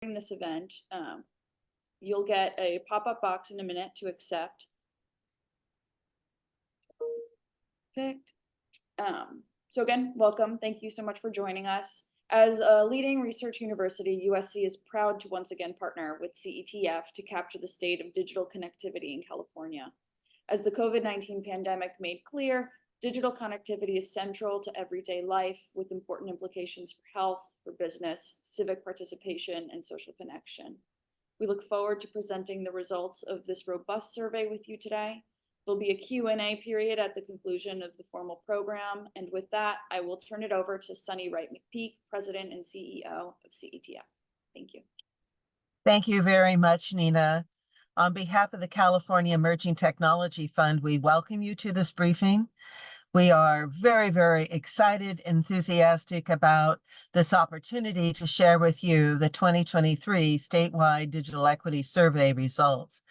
During this event, you'll get a pop-up box in a minute to accept. Perfect. So again, welcome. Thank you so much for joining us. As a leading research university, USC is proud to once again partner with CETF to capture the state of digital connectivity in California. As the COVID-19 pandemic made clear, digital connectivity is central to everyday life with important implications for health, for business, civic participation, and social connection. We look forward to presenting the results of this robust survey with you today. There'll be a Q&A period at the conclusion of the formal program. And with that, I will turn it over to Sunny Wright McPeak, President and CEO of CETF. Thank you. Thank you very much, Nina. On behalf of the California Emerging Technology Fund, we welcome you to this briefing. We are very, very excited, enthusiastic about this opportunity to share with you the 2023 Statewide Digital Equity Survey results.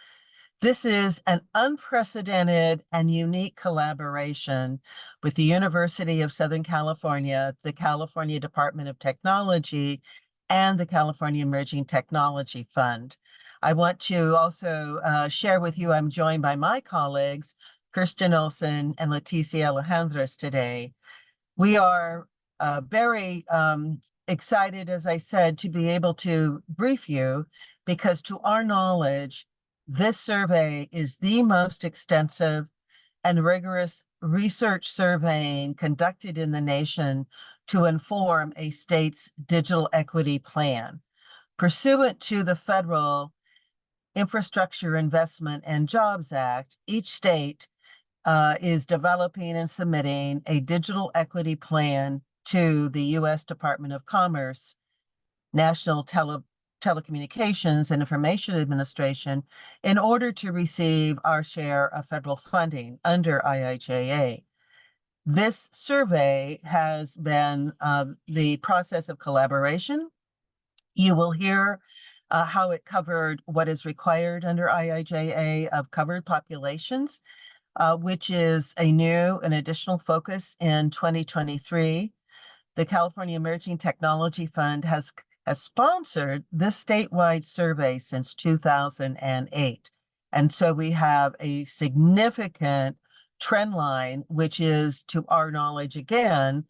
This is an unprecedented and unique collaboration with the University of Southern California, the California Department of Technology, and the California Emerging Technology Fund. I want to also share with you, I'm joined by my colleagues, Kirsten Olson and Leticia Alejandras today. We are very excited, as I said, to be able to brief you because to our knowledge, this survey is the most extensive and rigorous research surveying conducted in the nation to inform a state's digital equity plan. Pursuant to the Federal Infrastructure Investment and Jobs Act, each state is developing and submitting a digital equity plan to the U.S. Department of Commerce, National Telecommunications and Information Administration in order to receive our share of federal funding under IIJA. This survey has been the process of collaboration. You will hear how it covered what is required under IIJA of covered populations, which is a new and additional focus in 2023. The California Emerging Technology Fund has sponsored this statewide survey since 2008. And so we have a significant trend line, which is, to our knowledge again,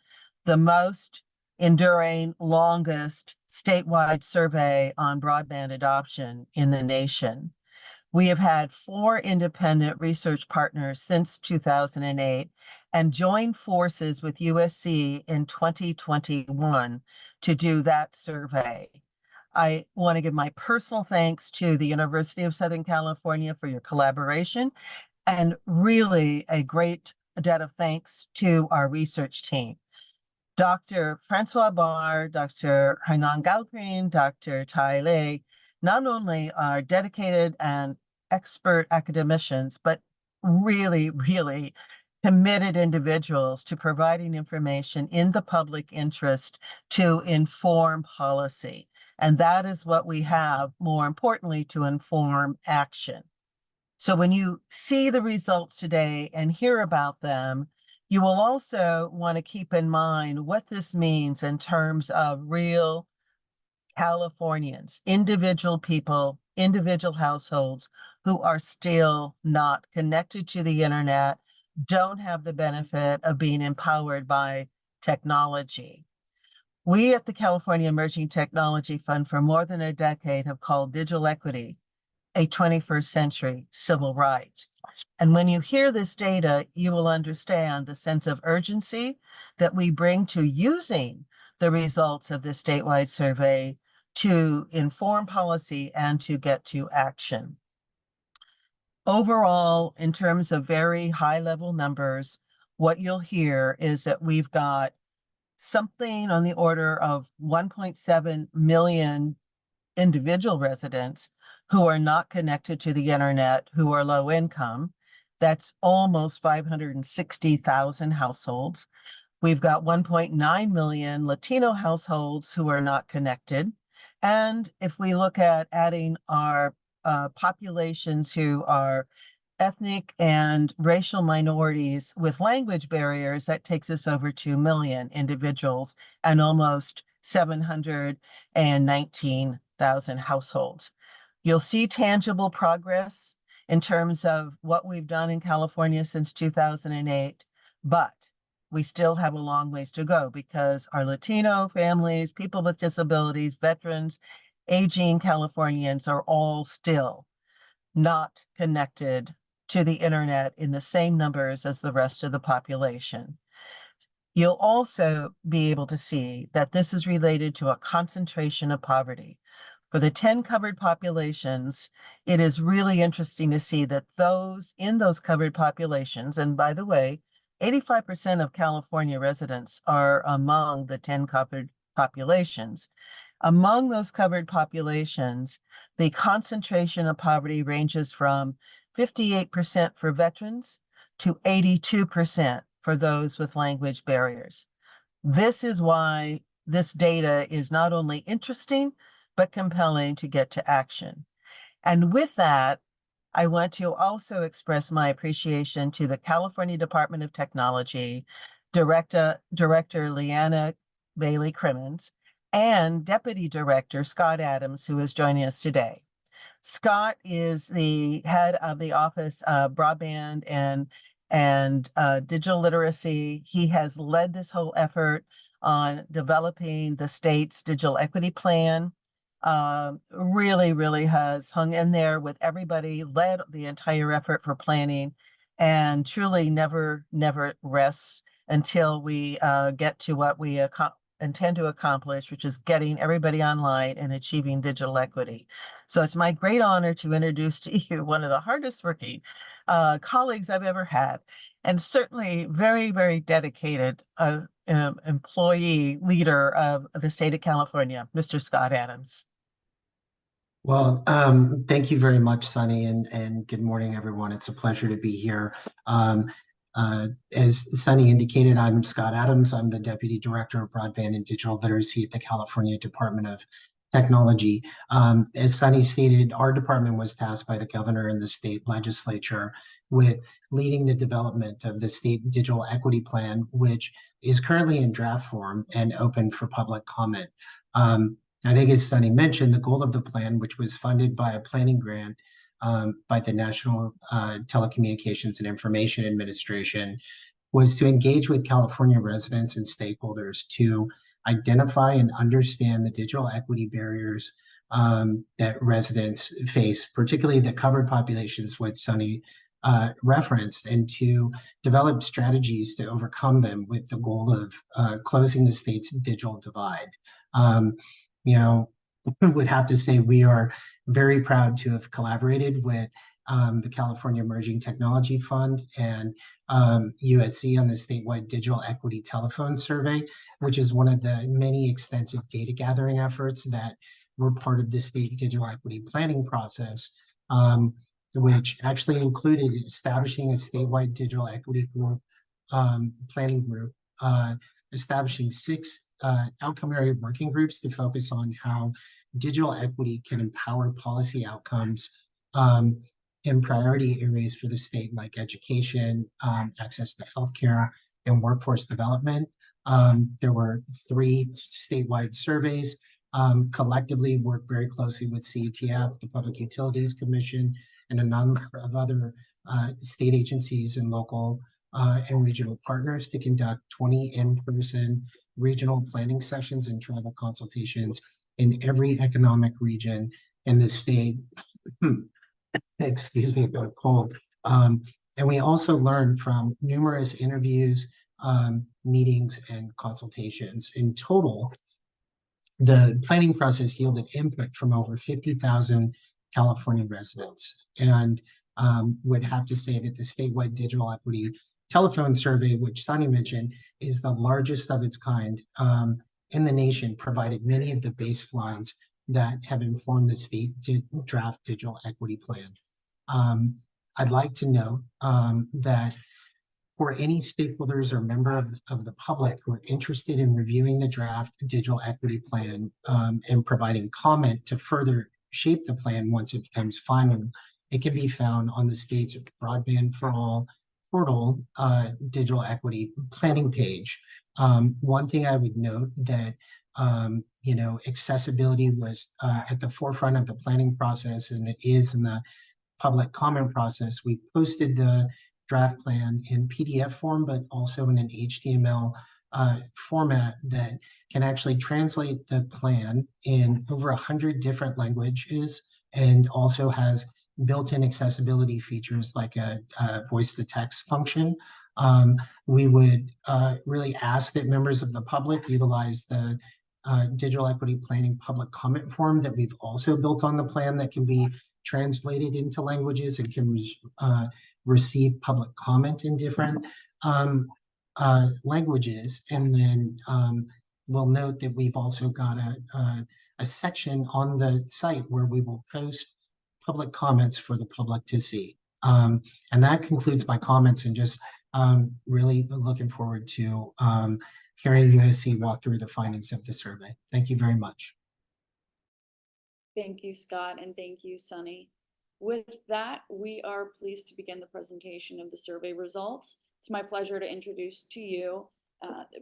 the most enduring, longest statewide survey on broadband adoption in the nation. We have had 4 independent research partners since 2008 and joined forces with USC in 2021 to do that survey. I want to give my personal thanks to the University of Southern California for your collaboration, and really a great debt of thanks to our research team. Dr. Francois Barr, Dr. Hainan Galpin, Dr. Tai Lei, not only are dedicated and expert academicians, but really, really committed individuals to providing information in the public interest to inform policy. And that is what we have, more importantly, to inform action. So when you see the results today and hear about them, you will also want to keep in mind what this means in terms of real Californians, individual people, individual households who are still not connected to the internet, don't have the benefit of being empowered by technology. We at the California Emerging Technology Fund for more than a decade have called digital equity a 21st century civil right. And when you hear this data, you will understand the sense of urgency that we bring to using the results of this statewide survey to inform policy and to get to action. Overall, in terms of very high-level numbers, what you'll hear is that we've got something on the order of 1.7 million individual residents who are not connected to the internet, who are low income. That's almost 560,000 households. We've got 1.9 million Latino households who are not connected. And if we look at adding our populations who are ethnic and racial minorities with language barriers, that takes us over 2 million individuals and almost 719 100,000 households. You'll see tangible progress in terms of what we've done in California since 2008, but we still have a long ways to go because our Latino families, people with disabilities, veterans, aging Californians are all still not connected to the internet in the same numbers as the rest of the population. You'll also be able to see that this is related to a concentration of poverty. For the 10 covered populations, it is really interesting to see that in those covered populations, and by the way, 85% of California residents are among the 10 covered populations. Among those covered populations, the concentration of poverty ranges from 58% for veterans to 82% for those with language barriers. This is why this data is not only interesting, but compelling to get to action. And with that, I want to also express my appreciation to the California Department of Technology, Director Leanna Bailey Crimmins, and Deputy Director Scott Adams, who is joining us today. Scott is the head of the Office of Broadband and Digital Literacy. He has led this whole effort on developing the state's digital equity plan. Really has hung in there with everybody, led the entire effort for planning, and truly never rests until we get to what we intend to accomplish, which is getting everybody online and achieving digital equity. So it's my great honor to introduce to you one of the hardest working colleagues I've ever had, and certainly very dedicated employee leader of the state of California, Mr. Scott Adams. Well, thank you very much, Sunny, and good morning, everyone. It's a pleasure to be here. As Sunny indicated, I'm Scott Adams. I'm the Deputy Director of Broadband and Digital Literacy at the California Department of Technology. As Sunny stated, our department was tasked by the governor and the state legislature with leading the development of the state digital equity plan, which is currently in draft form and open for public comment. I think, as Sunny mentioned, the goal of the plan, which was funded by a planning grant by the National Telecommunications and Information Administration, was to engage with California residents and stakeholders to identify and understand the digital equity barriers that residents face, particularly the covered populations, which Sunny referenced, and to develop strategies to overcome them with the goal of closing the state's digital divide. Would have to say we are very proud to have collaborated with the California Emerging Technology Fund and USC on the statewide digital equity telephone survey, which is one of the many extensive data gathering efforts that were part of the state digital equity planning process, which actually included establishing a statewide digital equity group, planning group, establishing 6 outcome area working groups to focus on how digital equity can empower policy outcomes in priority areas for the state, like education, access to healthcare, and workforce development. There were 3 statewide surveys, collectively worked very closely with CETF, the Public Utilities Commission, and a number of other state agencies and local and regional partners to conduct 20 in-person regional planning sessions and tribal consultations in every economic region in the state. Excuse me, I've got a cold. And we also learned from numerous interviews, meetings, and consultations. In total, the planning process yielded input from over 50,000 California residents, and would have to say that the statewide digital equity telephone survey, which Sunny mentioned, is the largest of its kind in the nation, provided many of the baselines that have informed the state draft digital equity plan. I'd like to note that for any stakeholders or member of the public who are interested in reviewing the draft digital equity plan and providing comment to further shape the plan once it becomes final, it can be found on the state's Broadband for All portal digital equity planning page. One thing I would note that accessibility was at the forefront of the planning process, and it is in the public comment process. We posted the draft plan in PDF form, but also in an HTML format that can actually translate the plan in over 100 different languages, and also has built-in accessibility features like a voice-to-text function. We would really ask that members of the public utilize the digital equity planning public comment form that we've also built on the plan, that can be translated into languages and can receive public comment in different languages. And then we'll note that we've also got a section on the site where we will post public comments for the public to see. And that concludes my comments, and just really looking forward to hearing USC walk through the findings of the survey. Thank you very much. Thank you, Scott, and thank you, Sunny. With that, we are pleased to begin the presentation of the survey results. It's my pleasure to introduce to you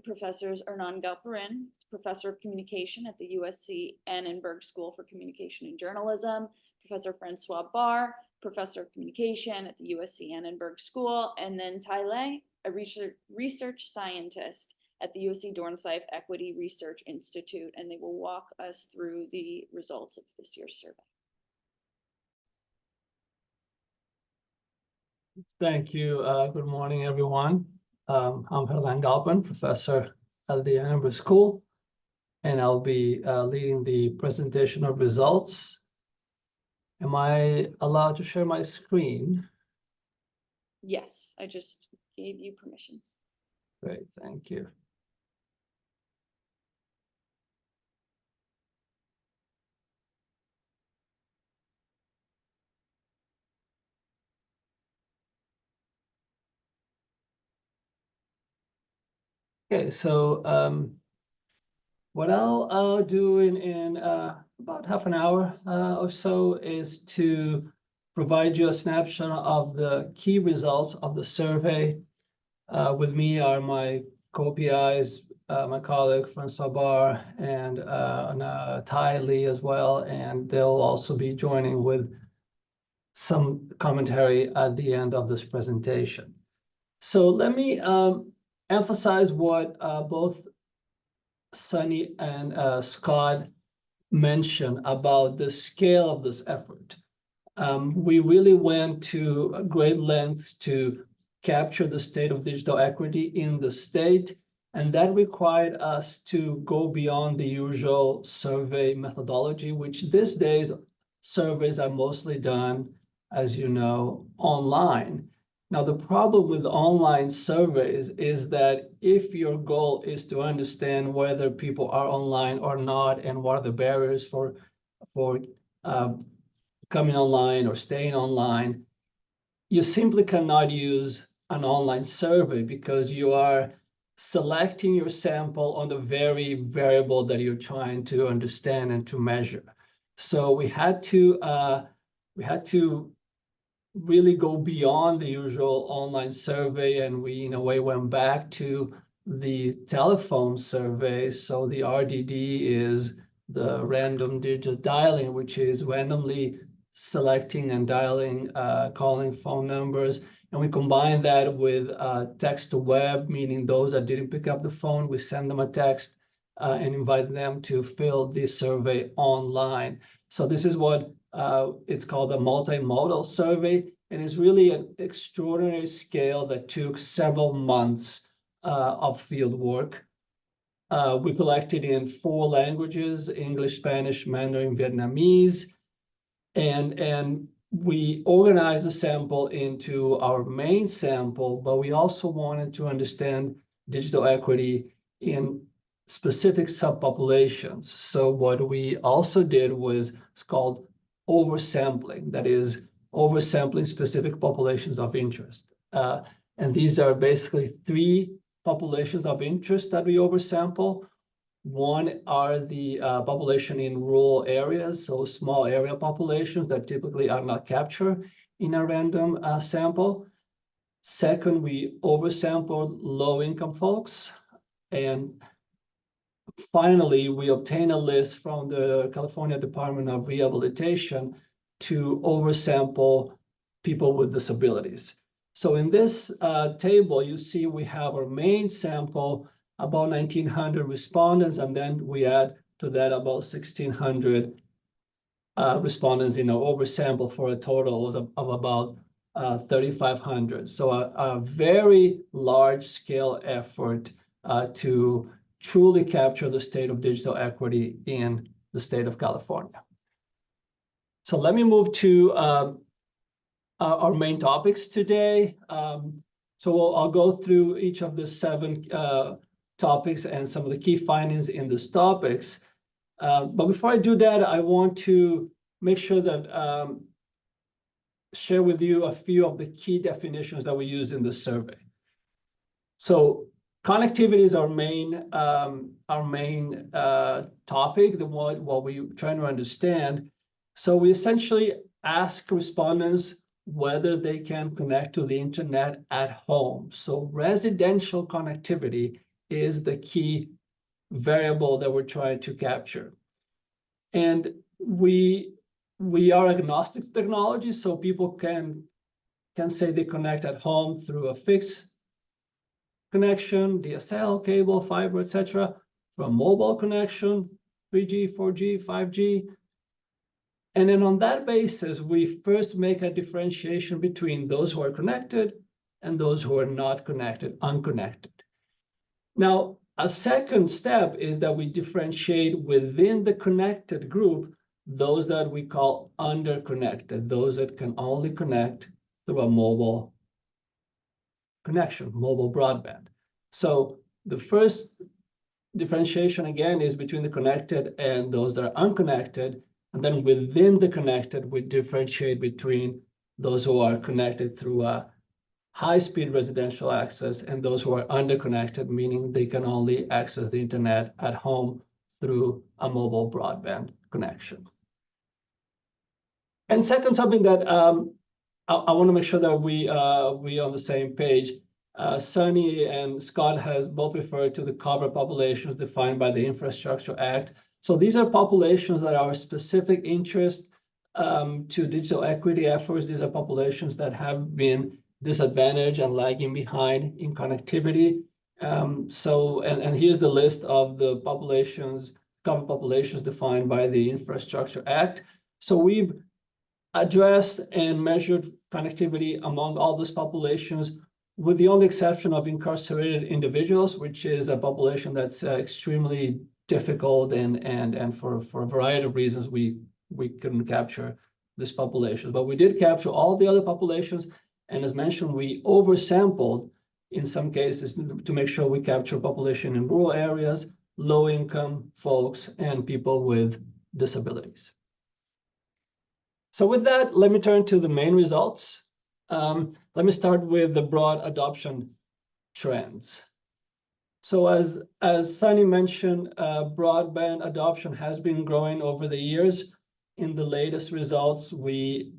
Professors Hernan Galperin, Professor of Communication at the USC Annenberg School for Communication and Journalism, Professor Francois Barr, Professor of Communication at the USC Annenberg School, and then Tai Lei, a research scientist at the USC Dornsife Equity Research Institute, and they will walk us through the results of this year's survey. Thank you. Good morning, everyone. I'm Hernan Galperin, professor at the Annenberg School, and I'll be leading the presentation of results. Am I allowed to share my screen? Yes, I just gave you permissions. Great, thank you. Okay, so what I'll do in about half an hour or so is to provide you a snapshot of the key results of the survey. With me are my co-PIs, my colleague Francois Barr and Tai Lei as well, and they'll also be joining with some commentary at the end of this presentation. So let me emphasize what both Sunny and Scott mentioned about the scale of this effort. We really went to great lengths to capture the state of digital equity in the state, and that required us to go beyond the usual survey methodology, which these days surveys are mostly done, as you know, online. Now, the problem with online surveys is that if your goal is to understand whether people are online or not, and what are the barriers for coming online or staying online, you simply cannot use an online survey because you are selecting your sample on the very variable that you're trying to understand and to measure. So we had to really go beyond the usual online survey, and we in a way went back to the telephone survey. So the RDD is the random digit dialing, which is randomly selecting and dialing, calling phone numbers. And we combine that with text to web, meaning those that didn't pick up the phone, we send them a text and invite them to fill this survey online. So this is what it's called a multimodal survey, and it's really an extraordinary scale that took several months of field work. We collected in 4 languages: English, Spanish, Mandarin, Vietnamese, and we organized the sample into our main sample, but we also wanted to understand digital equity in specific subpopulations. So what we also did was, it's called oversampling, that is oversampling specific populations of interest. And these are basically 3 populations of interest that we oversample. One are the population in rural areas, so small area populations that typically are not captured in a random sample. Second, we oversampled low-income folks. And finally, we obtained a list from the California Department of Rehabilitation to oversample people with disabilities. So in this table, you see we have our main sample, about 1,900 respondents, and then we add to that about 1,600 respondents in our oversample for a total of about 3,500. So a very large scale effort to truly capture the state of digital equity in the state of California. So let me move to our main topics today. So I'll go through each of the 7 topics and some of the key findings in these topics. But before I do that, I want to make sure that share with you a few of the key definitions that we use in this survey. So connectivity is our main topic, what we're trying to understand. So we essentially ask respondents whether they can connect to the internet at home. So residential connectivity is the key variable that we're trying to capture. And we are agnostic to technology, so people can say they connect at home through a fixed connection, DSL, cable, fiber, etc., from a mobile connection, 3G, 4G, 5G. And then on that basis, we first make a differentiation between those who are connected and those who are not connected, unconnected. Now, a second step is that we differentiate within the connected group those that we call underconnected, those that can only connect through a mobile connection, mobile broadband. So the first differentiation, again, is between the connected and those that are unconnected. And then within the connected, we differentiate between those who are connected through a high-speed residential access and those who are underconnected, meaning they can only access the internet at home through a mobile broadband connection. And second, something that I want to make sure that we on the same page. Sunny and Scott has both referred to the covered populations defined by the Infrastructure Act. So these are populations that are of specific interest to digital equity efforts. These are populations that have been disadvantaged and lagging behind in connectivity. And here's the list of the covered populations defined by the Infrastructure Act. So we've addressed and measured connectivity among all these populations, with the only exception of incarcerated individuals, which is a population that's extremely difficult and for a variety of reasons we couldn't capture this population. But we did capture all the other populations, and as mentioned, we oversampled in some cases to make sure we capture population in rural areas, low-income folks, and people with disabilities. So with that, let me turn to the main results. Let me start with the broad adoption trends. So as Sunny mentioned, broadband adoption has been growing over the years. In the latest results, we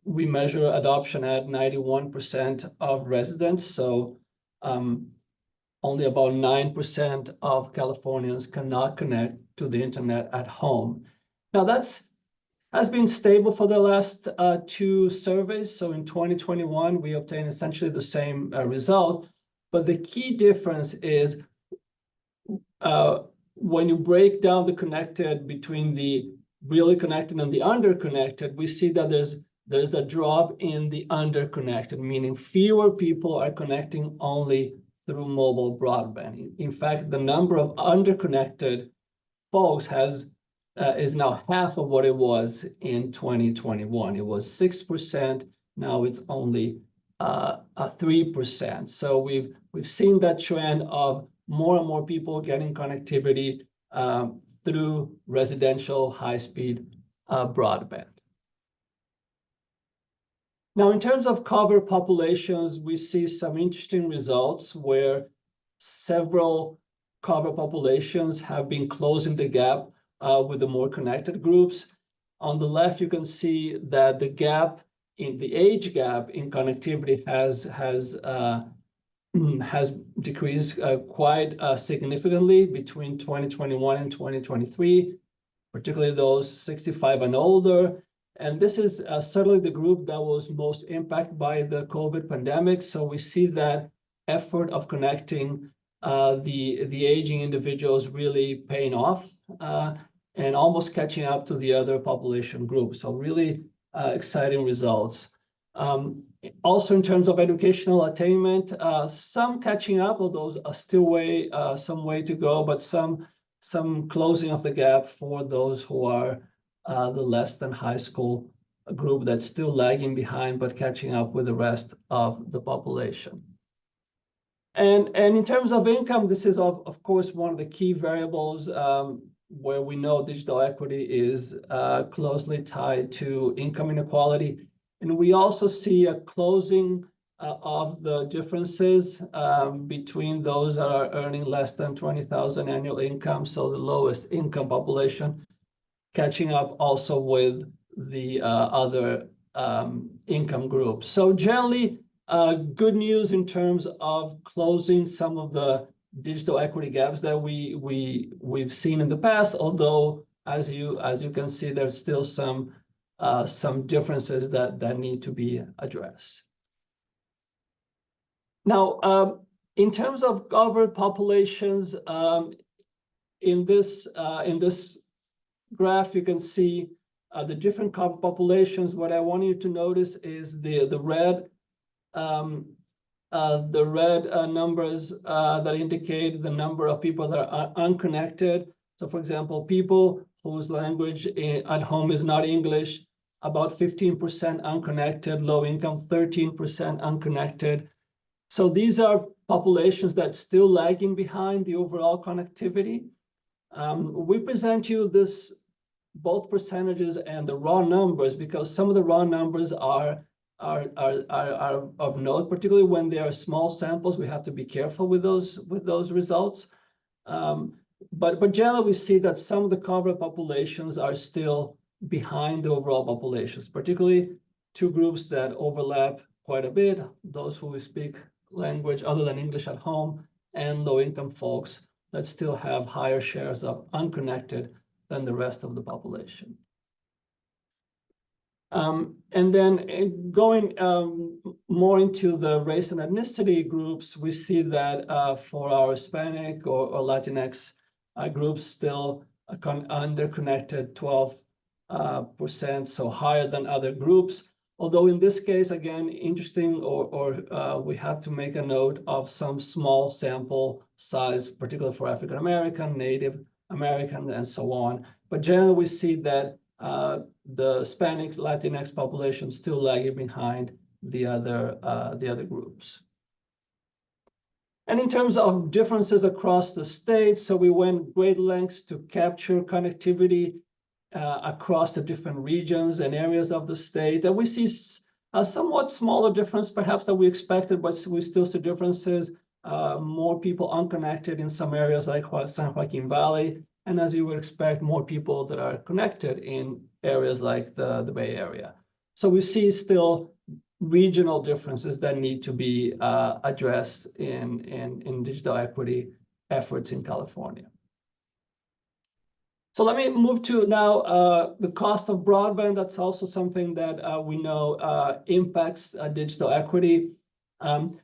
measure adoption at 91% of residents. So only about 9% of Californians cannot connect to the internet at home. Now has been stable for the last 2 surveys. So in 2021, we obtained essentially the same result. But the key difference is when you break down the connected between the really connected and the underconnected, we see that there's a drop in the underconnected, meaning fewer people are connecting only through mobile broadband. In fact, the number of underconnected folks is now half of what it was in 2021. It was 6%. Now it's only 3%. So we've seen that trend of more and more people getting connectivity through residential high-speed broadband. Now, in terms of covered populations, we see some interesting results where several covered populations have been closing the gap with the more connected groups. On the left, you can see that the gap in the age gap in connectivity has has decreased quite significantly between 2021 and 2023, particularly those 65 and older. And this is certainly the group that was most impacted by the COVID pandemic. So we see that effort of connecting the aging individuals really paying off and almost catching up to the other population groups. So really exciting results. Also, in terms of educational attainment, some catching up, although still some way to go, but some closing of the gap for those who are the less than high school group that's still lagging behind, but catching up with the rest of the population. And in terms of income, this is of course one of the key variables where we know digital equity is closely tied to income inequality. And we also see a closing of the differences between those that are earning less than 20,000 annual income, so the lowest income population, catching up also with the other income groups. So generally, good news in terms of closing some of the digital equity gaps that we've seen in the past, although as you can see, there's still some differences that need to be addressed. Now, in terms of covered populations, in this graph, you can see the different covered populations. What I want you to notice is the red numbers that indicate the number of people that are unconnected. So, for example, people whose language at home is not English, about 15% unconnected, low income, 13% unconnected. So these are populations that still lagging behind the overall connectivity. We present you both percentages and the raw numbers because some of the raw numbers are of note, particularly when they are small samples. We have to be careful with those results. But generally, we see that some of the covered populations are still behind the overall populations, particularly two groups that overlap quite a bit, those who speak language other than English at home and low-income folks that still have higher shares of unconnected than the rest of the population. And then going more into the race and ethnicity groups, we see that for our Hispanic or Latinx groups still underconnected 12%, so higher than other groups. Although in this case, again, interesting, or we have to make a note of some small sample size, particularly for African American, Native American, and so on. But generally, we see that the Hispanic Latinx population still lagging behind the other groups. And in terms of differences across the states, so we went great lengths to capture connectivity across the different regions and areas of the state. And we see a somewhat smaller difference perhaps than we expected, but we still see differences. More people unconnected in some areas like San Joaquin Valley. And as you would expect, more people that are connected in areas like the Bay Area. So we see still regional differences that need to be addressed in digital equity efforts in California. So let me move to now the cost of broadband. That's also something that we know impacts digital equity.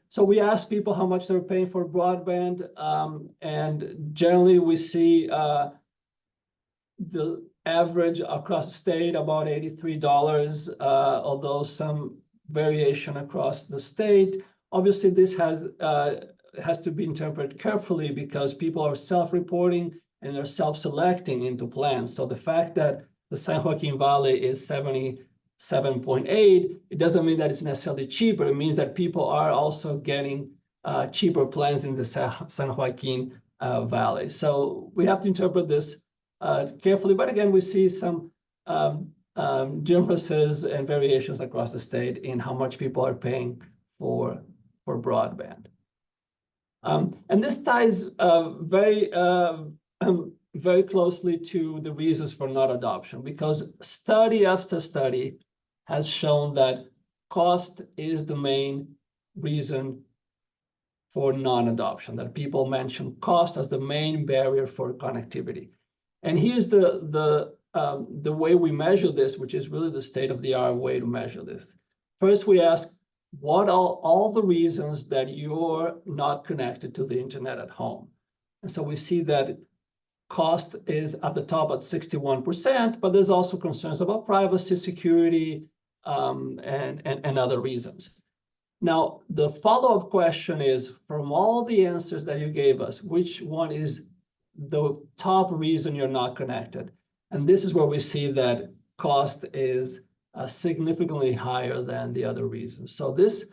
So we ask people how much they're paying for broadband, and generally we see the average across the state about $83, although some variation across the state. Obviously, this has to be interpreted carefully because people are self-reporting and they're self-selecting into plans. So the fact that the San Joaquin Valley is 77.8, it doesn't mean that it's necessarily cheaper. It means that people are also getting cheaper plans in the San Joaquin Valley. So we have to interpret this carefully. But again, we see some differences and variations across the state in how much people are paying for broadband. And this ties very closely to the reasons for not adoption, because study after study has shown that cost is the main reason for non-adoption, that people mention cost as the main barrier for connectivity. And here's the way we measure this, which is really the state-of-the-art way to measure this. First, we ask, what are all the reasons that you're not connected to the internet at home? And so we see that cost is at the top at 61%, but there's also concerns about privacy, security, and other reasons. Now, the follow-up question is, from all the answers that you gave us, which one is the top reason you're not connected? And this is where we see that cost is significantly higher than the other reasons. So this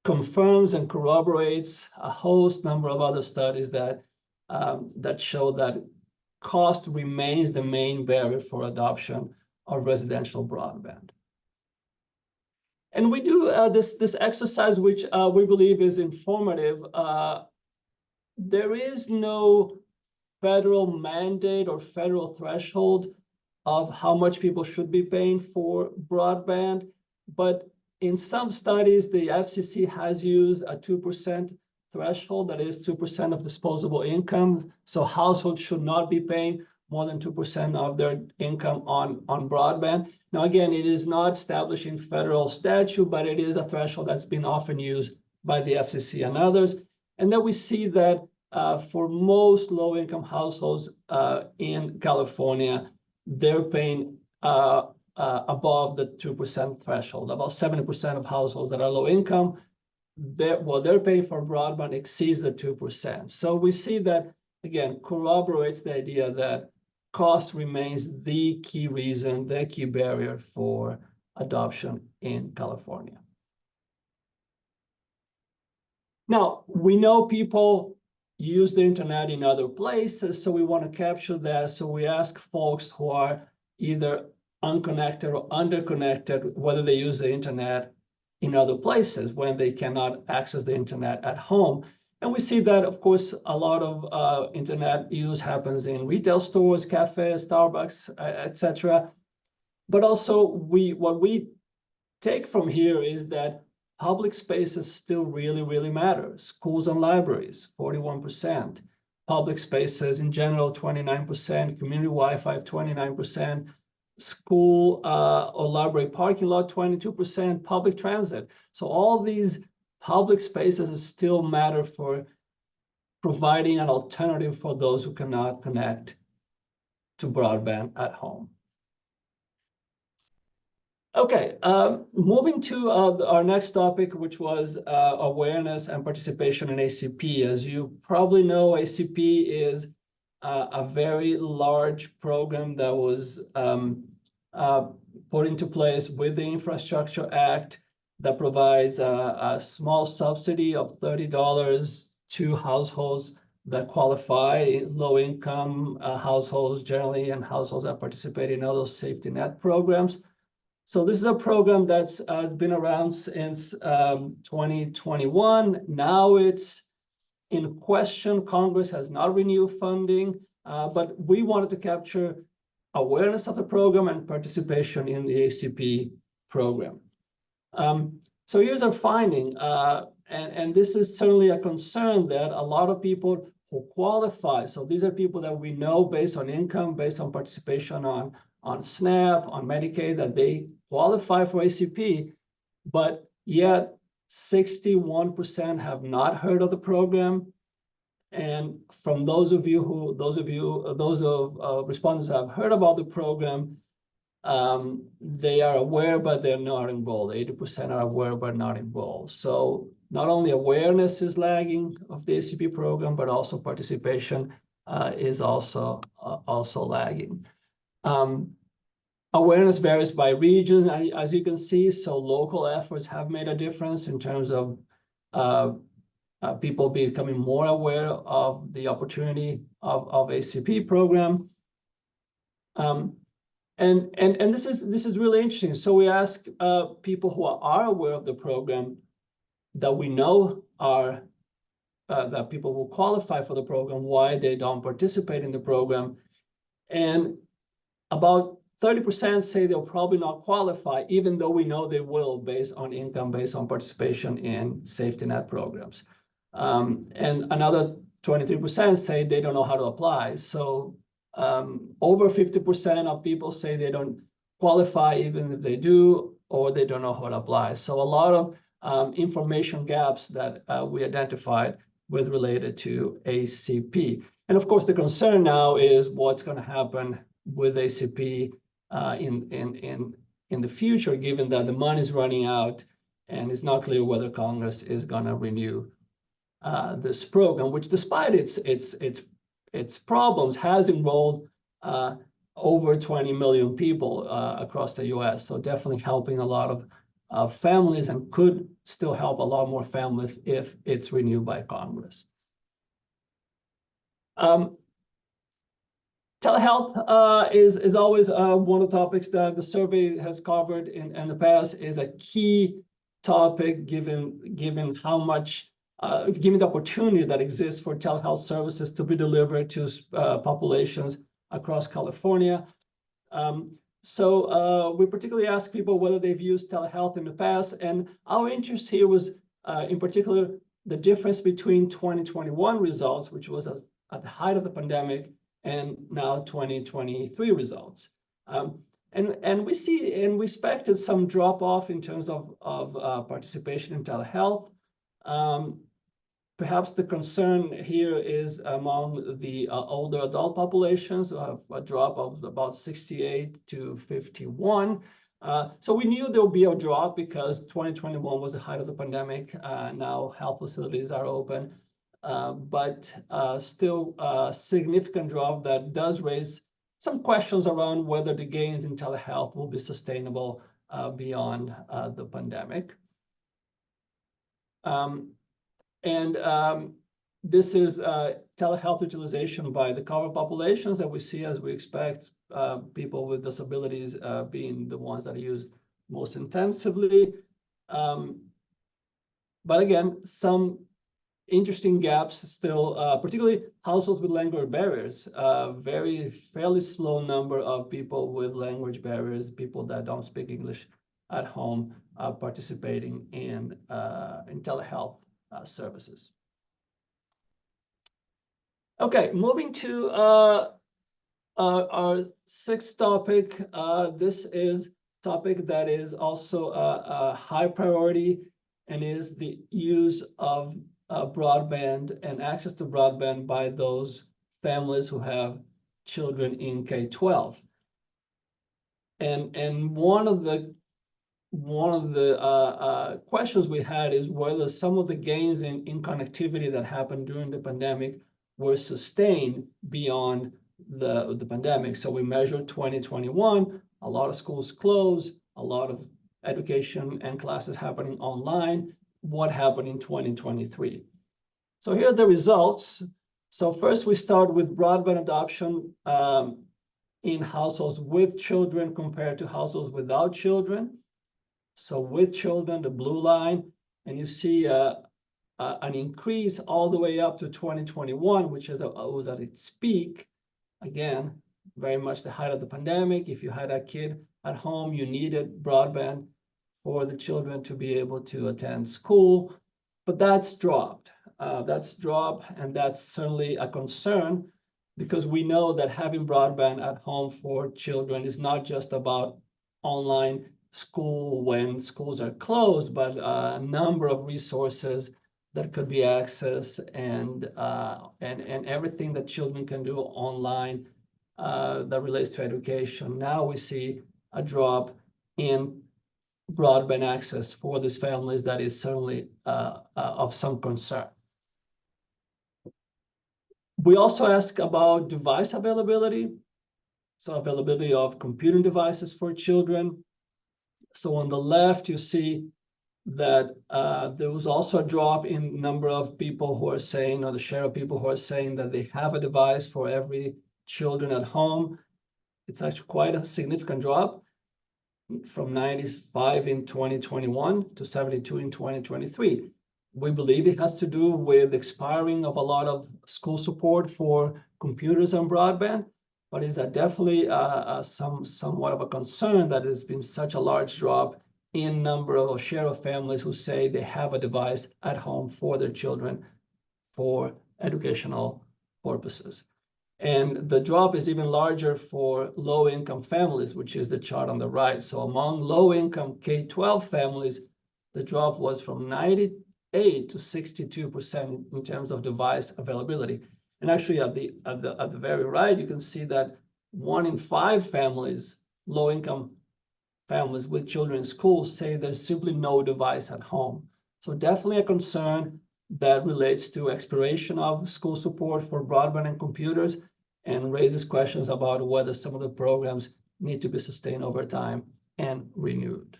confirms and corroborates a host number of other studies that show that cost remains the main barrier for adoption of residential broadband. And we do this exercise, which we believe is informative. There is no federal mandate or federal threshold of how much people should be paying for broadband, but in some studies, the FCC has used a 2% threshold, that is 2% of disposable income. So households should not be paying more than 2% of their income on broadband. Now, again, it is not established in federal statute, but it is a threshold that's been often used by the FCC and others. And then we see that for most low-income households in California, they're paying above the 2% threshold. About 70% of households that are low income, what they're paying for broadband exceeds the 2%. So we see that, again, corroborates the idea that cost remains the key reason, the key barrier for adoption in California. Now, we know people use the internet in other places, so we want to capture that. So we ask folks who are either unconnected or underconnected whether they use the internet in other places when they cannot access the internet at home. And we see that, of course, a lot of internet use happens in retail stores, cafes, Starbucks, etc. But also, what we take from here is that public spaces still really matter. Schools and libraries, 41%. Public spaces in general, 29%. Community Wi-Fi, 29%. School or library parking lot, 22%. Public transit. So all these public spaces still matter for providing an alternative for those who cannot connect to broadband at home. Okay, moving to our next topic, which was awareness and participation in ACP. As you probably know, ACP is a very large program that was put into place with the Infrastructure Act that provides a small subsidy of $30 to households that qualify, low-income households generally, and households that participate in other safety net programs. So this is a program that's been around since 2021. Now it's in question. Congress has not renewed funding, but we wanted to capture awareness of the program and participation in the ACP program. So here's our finding, and this is certainly a concern that a lot of people who qualify, so these are people that we know based on income, based on participation on SNAP, on Medicaid, that they qualify for ACP, but yet 61% have not heard of the program. And from those respondents who have heard about the program, they are aware, but they're not enrolled. 80% are aware, but not enrolled. So not only awareness is lagging of the ACP program, but also participation is also lagging. Awareness varies by region, as you can see, so local efforts have made a difference in terms of people becoming more aware of the opportunity of ACP program. And this is really interesting. So we ask people who are aware of the program that we know are that people who qualify for the program, why they don't participate in the program. And about 30% say they'll probably not qualify, even though we know they will based on income, based on participation in safety net programs. And another 23% say they don't know how to apply. So over 50% of people say they don't qualify even if they do, or they don't know how to apply. So a lot of information gaps that we identified with related to ACP. And of course, the concern now is what's going to happen with ACP in the future, given that the money is running out and it's not clear whether Congress is going to renew this program, which despite its problems has enrolled over 20 million people across the US. So definitely helping a lot of families, and could still help a lot more families if it's renewed by Congress. Telehealth is always one of the topics that the survey has covered in the past, is a key topic given how much, given the opportunity that exists for telehealth services to be delivered to populations across California. So we particularly asked people whether they've used telehealth in the past, and our interest here was in particular the difference between 2021 results, which was at the height of the pandemic, and now 2023 results. And we expected some drop off in terms of participation in telehealth. Perhaps the concern here is among the older adult populations, a drop of about 68 to 51. So we knew there would be a drop because 2021 was the height of the pandemic. Now health facilities are open, but still a significant drop that does raise some questions around whether the gains in telehealth will be sustainable beyond the pandemic. This is telehealth utilization by the covered populations that we see, as we expect, people with disabilities being the ones that are used most intensively. But again, some interesting gaps still, particularly households with language barriers. Fairly slow number of people with language barriers, people that don't speak English at home, participating in telehealth services. Okay, moving to our sixth topic. This is a topic that is also a high priority, and is the use of broadband and access to broadband by those families who have children in K-12. And one of the questions we had is whether some of the gains in connectivity that happened during the pandemic were sustained beyond the pandemic. So we measured 2021, a lot of schools closed, a lot of education and classes happening online. What happened in 2023? So here are the results. So first we start with broadband adoption in households with children compared to households without children. So with children, the blue line, and you see an increase all the way up to 2021, which was at its peak. Again, very much the height of the pandemic. If you had a kid at home, you needed broadband for the children to be able to attend school, but that's dropped. And that's certainly a concern, because we know that having broadband at home for children is not just about online school when schools are closed, but a number of resources that could be accessed, and everything that children can do online that relates to education. Now we see a drop in broadband access for these families that is certainly of some concern. We also ask about device availability, so availability of computing devices for children. So on the left, you see that there was also a drop in number of people who are saying, or the share of people who are saying that they have a device for every children at home. It's actually quite a significant drop, from 95 in 2021 to 72 in 2023. We believe it has to do with expiring of a lot of school support for computers and broadband, but is that definitely somewhat of a concern that there's been such a large drop in number of share of families who say they have a device at home for their children for educational purposes. And the drop is even larger for low-income families, which is the chart on the right. So among low-income K-12 families, the drop was from 98 to 62% in terms of device availability. And actually, at the very right, you can see that 1 in 5 families, low-income families with children in school, say there's simply no device at home. So definitely a concern that relates to expiration of school support for broadband and computers, and raises questions about whether some of the programs need to be sustained over time and renewed.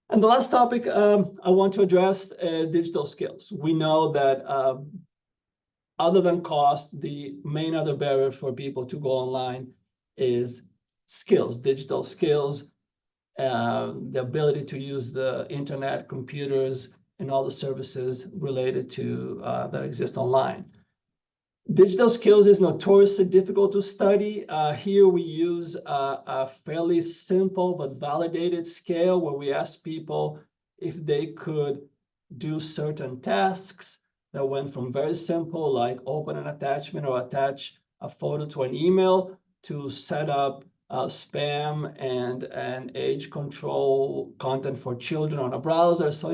And the last topic I want to address, digital skills. We know that other than cost, the main other barrier for people to go online is skills, digital skills, the ability to use the internet, computers, and all the services related to that exist online. Digital skills is notoriously difficult to study. Here we use a fairly simple but validated scale where we ask people if they could do certain tasks that went from very simple, like open an attachment or attach a photo to an email, to set up spam and age control content for children on a browser. So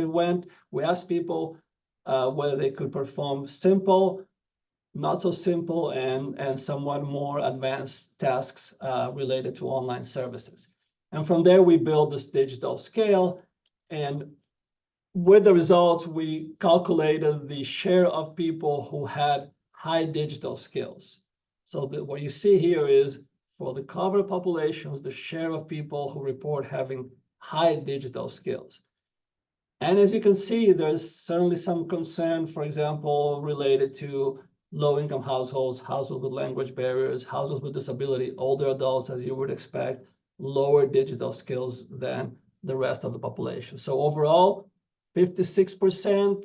we asked people whether they could perform simple, not so simple, and somewhat more advanced tasks related to online services. And from there, we build this digital scale. And with the results, we calculated the share of people who had high digital skills. So what you see here is for the covered populations, the share of people who report having high digital skills. And as you can see, there's certainly some concern, for example, related to low-income households, households with language barriers, households with disability, older adults, as you would expect, lower digital skills than the rest of the population. So overall, 56%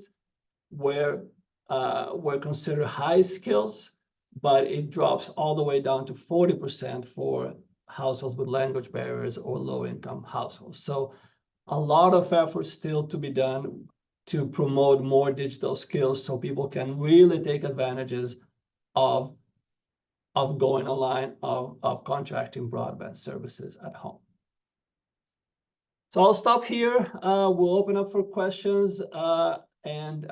were considered high skills, but it drops all the way down to 40% for households with language barriers or low-income households. So a lot of effort still to be done to promote more digital skills so people can really take advantages of going online, of contracting broadband services at home. So I'll stop here. We'll open up for questions, and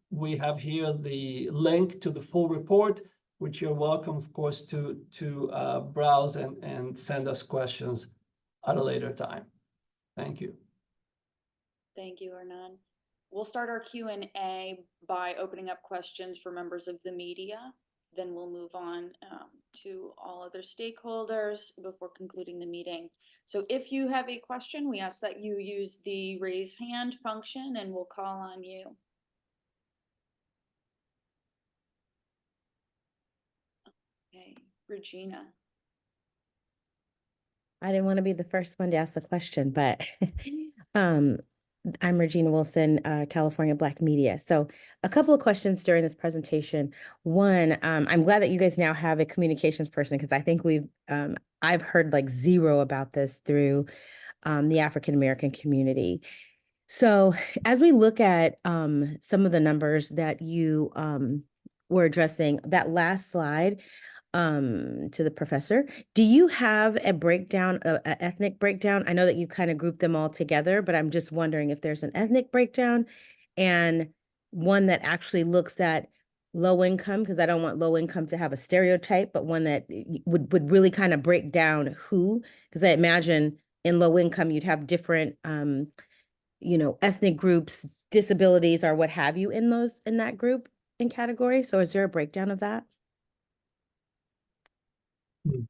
we have here the link to the full report, which you're welcome, of course, to browse and send us questions at a later time. Thank you. Thank you, Hernan. We'll start our Q&A by opening up questions for members of the media. Then we'll move on to all other stakeholders before concluding the meeting. So if you have a question, we ask that you use the raise hand function and we'll call on you. Okay, Regina. I didn't want to be the first one to ask the question, but I'm Regina Wilson, California Black Media. So a couple of questions during this presentation. One, I'm glad that you guys now have a communications person, because I think I've heard like zero about this through the African-American community. So as we look at some of the numbers that you were addressing, that last slide, to the professor, do you have a breakdown, an ethnic breakdown? I know that you kind of grouped them all together, but I'm just wondering if there's an ethnic breakdown and one that actually looks at low income, because I don't want low income to have a stereotype, but one that would really kind of break down who, because I imagine in low income you'd have different ethnic groups, disabilities, or what have you in that group and category. So is there a breakdown of that?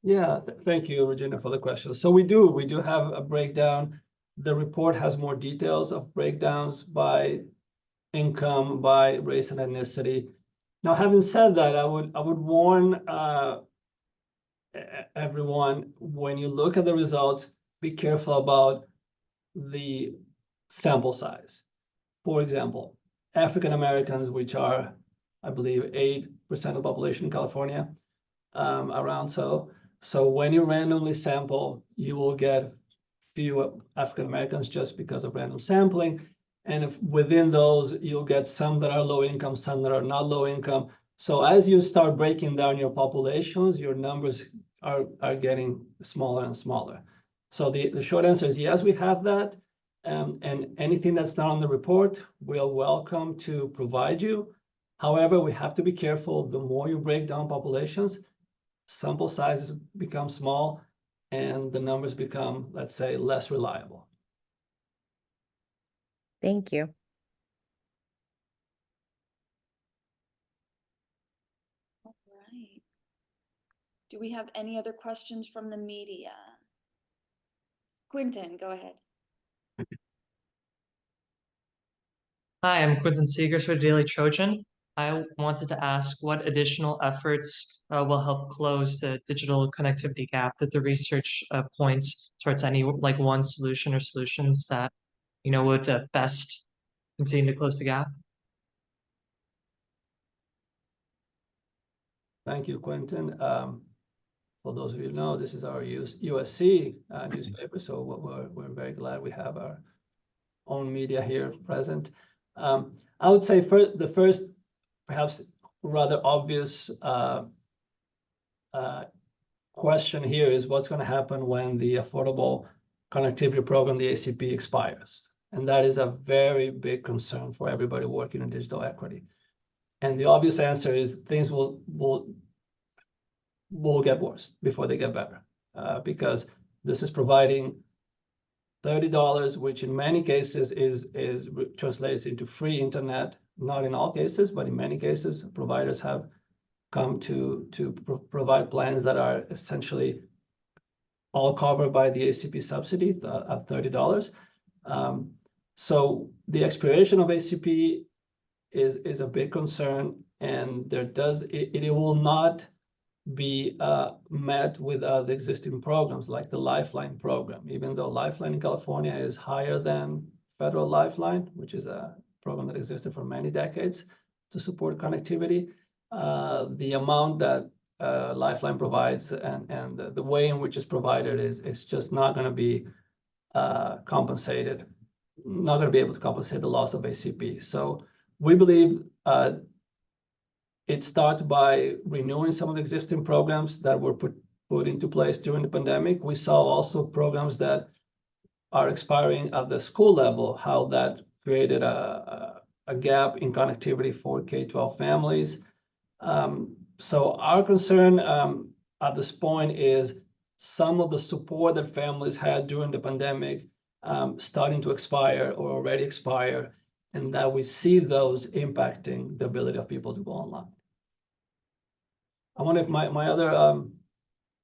Yeah, thank you, Regina, for the question. So we do have a breakdown. The report has more details of breakdowns by income, by race and ethnicity. Now, having said that, I would warn everyone, when you look at the results, be careful about the sample size. For example, African Americans, which are, I believe, 8% of the population in California, around so. So when you randomly sample, you will get few African Americans just because of random sampling. And if within those, you'll get some that are low income, some that are not low income. So as you start breaking down your populations, your numbers are getting smaller and smaller. So the short answer is yes, we have that. And anything that's not on the report, we'll welcome to provide you. However, we have to be careful. The more you break down populations, sample sizes become small and the numbers become, let's say, less reliable. Thank you. All right. Do we have any other questions from the media? Quentin, go ahead. Hi, I'm Quentin Seegers for Daily Trojan. I wanted to ask what additional efforts will help close the digital connectivity gap that the research points towards any like one solution or solutions that would best continue to close the gap? Thank you, Quentin. For those of you who know, this is our USC newspaper, so we're very glad we have our own media here present. I would say the first, perhaps rather obvious question here is what's going to happen when the Affordable Connectivity Program, the ACP, expires. And that is a very big concern for everybody working in digital equity. And the obvious answer is things will get worse before they get better, because this is providing $30, which in many cases is translates into free internet. Not in all cases, but in many cases, providers have come to provide plans that are essentially all covered by the ACP subsidy at $30. So the expiration of ACP is a big concern, and it will not be met with the existing programs like the Lifeline program, even though Lifeline in California is higher than federal Lifeline, which is a program that existed for many decades to support connectivity. The amount that Lifeline provides and the way in which it's provided is just not going to be compensated, not going to be able to compensate the loss of ACP. So we believe it starts by renewing some of the existing programs that were put into place during the pandemic. We saw also programs that are expiring at the school level, how that created a gap in connectivity for K-12 families. So our concern at this point is some of the support that families had during the pandemic starting to expire or already expire, and that we see those impacting the ability of people to go online. I wonder if my other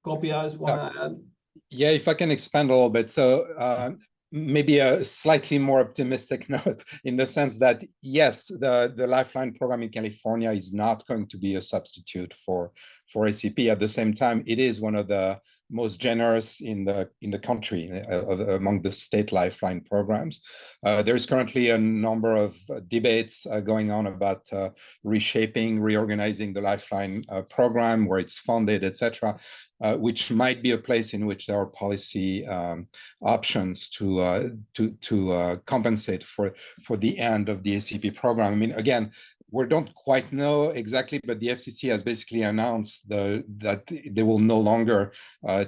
co-PIs want to add. Yeah, if I can expand a little bit. So maybe a slightly more optimistic note in the sense that, yes, the Lifeline program in California is not going to be a substitute for ACP. At the same time, it is one of the most generous in the country among the state Lifeline programs. There's currently a number of debates going on about reshaping, reorganizing the Lifeline program, where it's funded, etc., which might be a place in which there are policy options to compensate for the end of the ACP program. I mean, again, we don't quite know exactly, but the FCC has basically announced that they will no longer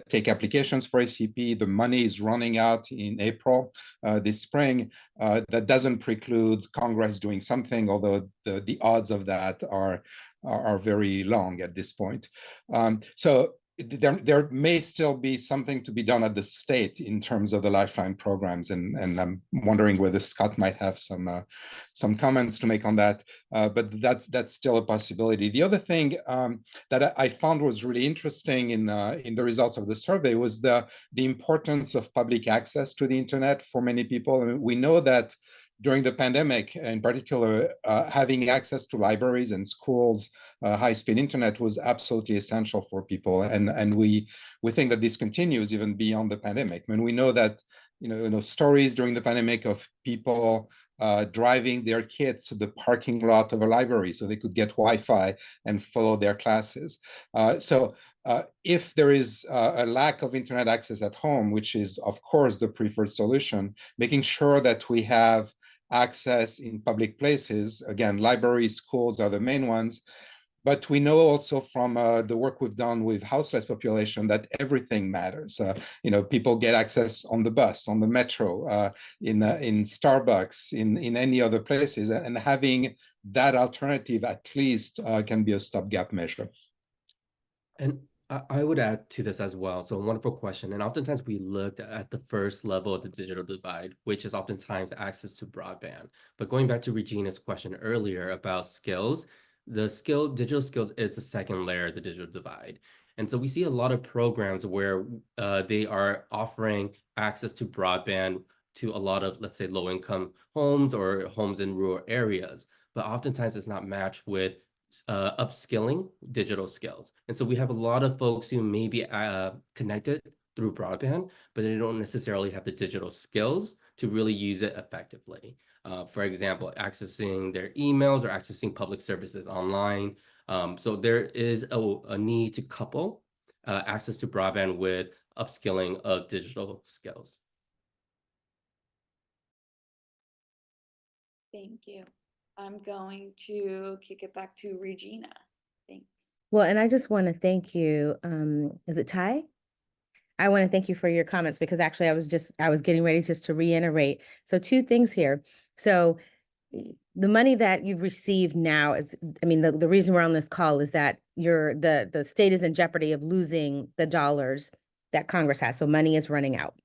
take applications for ACP. The money is running out in April this spring. That doesn't preclude Congress doing something, although the odds of that are very long at this point. So there may still be something to be done at the state in terms of the Lifeline programs, and I'm wondering whether Scott might have some comments to make on that. But that's still a possibility. The other thing that I found was really interesting in the results of the survey was the importance of public access to the internet for many people. I mean, we know that during the pandemic, in particular, having access to libraries and schools, high-speed internet was absolutely essential for people, and we think that this continues even beyond the pandemic. I mean, we know that stories during the pandemic of people driving their kids to the parking lot of a library so they could get Wi-Fi and follow their classes. So if there is a lack of internet access at home, which is of course the preferred solution, making sure that we have access in public places. Again, libraries, schools are the main ones. But we know also from the work we've done with houseless population that everything matters. People get access on the bus, on the metro, in Starbucks, in any other places, and having that alternative at least can be a stopgap measure. And I would add to this as well. So, wonderful question. And oftentimes we looked at the first level of the digital divide, which is oftentimes access to broadband. But going back to Regina's question earlier about skills, digital skills is the second layer of the digital divide. And so we see a lot of programs where they are offering access to broadband to a lot of, let's say, low-income homes or homes in rural areas. But oftentimes it's not matched with upskilling digital skills. And so we have a lot of folks who may be connected through broadband, but they don't necessarily have the digital skills to really use it effectively. For example, accessing their emails or accessing public services online. So there is a need to couple access to broadband with upskilling of digital skills. Thank you. I'm going to kick it back to Regina. Thanks. Well, and I just want to thank you. Is it Ty? I want to thank you for your comments, because actually I was getting ready just to reiterate. So two things here. So the money that you've received now is, I mean, the reason we're on this call is that the state is in jeopardy of losing the dollars that Congress has. So money is running out.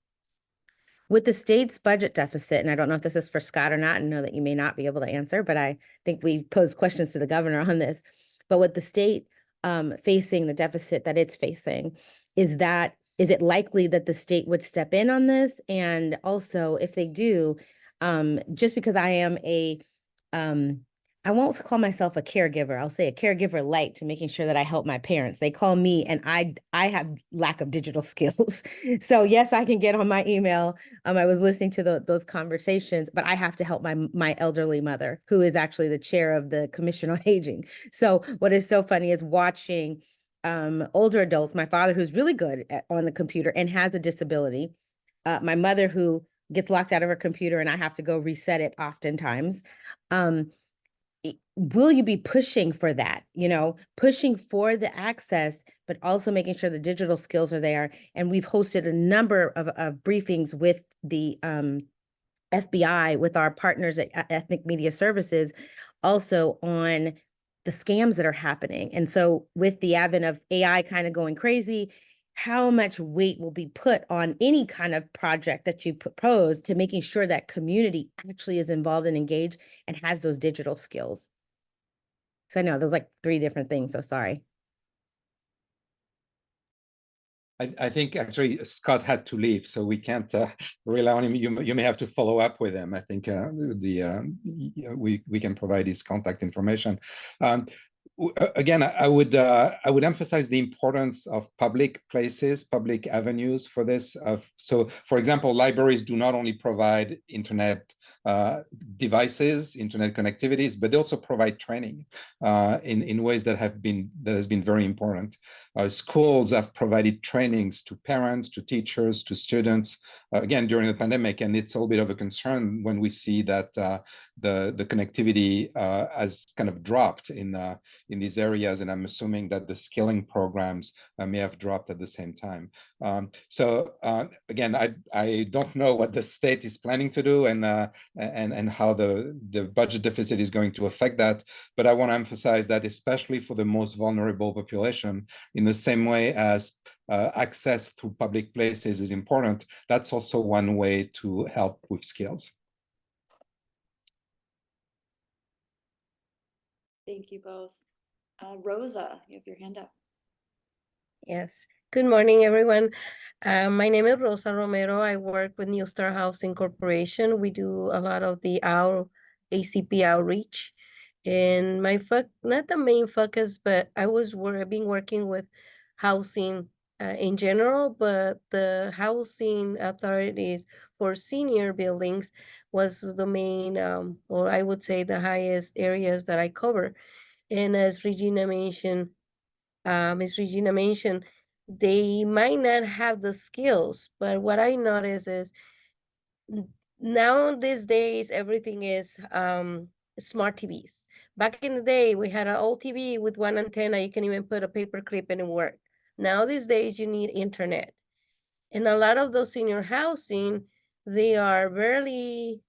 With the state's budget deficit, and I don't know if this is for Scott or not, and know that you may not be able to answer, but I think we posed questions to the governor on this. But with the state facing the deficit that it's facing, is it likely that the state would step in on this? And also, if they do, just because I am I won't call myself a caregiver. I'll say a caregiver light, to making sure that I help my parents. They call me, and I have lack of digital skills. So yes, I can get on my email. I was listening to those conversations, but I have to help my elderly mother, who is actually the chair of the Commission on Aging. So what is so funny is watching older adults, my father, who's really good on the computer and has a disability, my mother, who gets locked out of her computer and I have to go reset it oftentimes. Will you be pushing for that, pushing for the access, but also making sure the digital skills are there? And we've hosted a number of briefings with the FBI, with our partners at Ethnic Media Services, also on the scams that are happening. And so with the advent of AI kind of going crazy, how much weight will be put on any kind of project that you propose to making sure that community actually is involved and engaged and has those digital skills? So I know those like three different things, so sorry. I think actually Scott had to leave, so we can't rely on him. You may have to follow up with him. I think we can provide his contact information. Again, I would emphasize the importance of public places, public avenues for this. So, for example, libraries do not only provide internet devices, internet connectivities, but they also provide training in ways that has been very important. Schools have provided trainings to parents, to teachers, to students, again, during the pandemic. And it's a little bit of a concern when we see that the connectivity has kind of dropped in these areas. And I'm assuming that the skilling programs may have dropped at the same time. So again, I don't know what the state is planning to do and how the budget deficit is going to affect that. But I want to emphasize that especially for the most vulnerable population, in the same way as access to public places is important, that's also one way to help with skills. Thank you both. Rosa, you have your hand up. Yes. Good morning, everyone. My name is Rosa Romero. I work with New Star Housing Corporation. We do a lot of the ACP outreach. And not the main focus, but I've been working with housing in general, but the housing authorities for senior buildings was the main, or I would say the highest areas that I cover. And as Regina mentioned, Ms. Regina mentioned, they might not have the skills, but what I notice is now these days, everything is smart TVs. Back in the day, we had an old TV with one antenna. You can even put a paper clip and it worked. Now these days, you need internet. And a lot of those senior housing, they are barely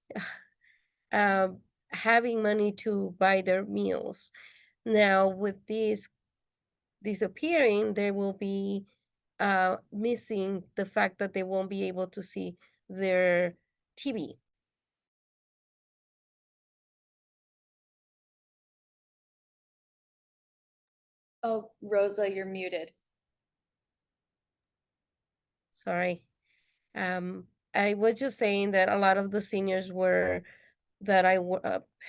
having money to buy their meals. Now with this disappearing, they will be missing the fact that they won't be able to see their TV. Oh, Rosa, you're muted. Sorry. I was just saying that a lot of the seniors that I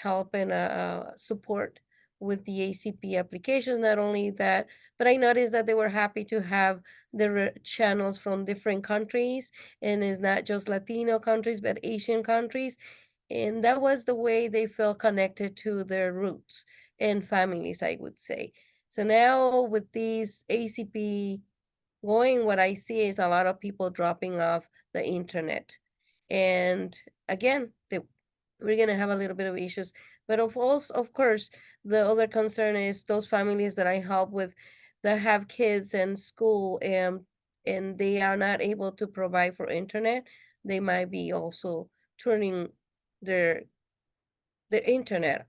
help and support with the ACP applications. Not only that, but I noticed that they were happy to have the channels from different countries, and it's not just Latino countries, but Asian countries. And that was the way they felt connected to their roots and families, I would say. So now with these ACP going, what I see is a lot of people dropping off the internet. And again, we're gonna have a little bit of issues. But of course, the other concern is those families that I help with that have kids in school and they are not able to provide for internet. They might be also turning their internet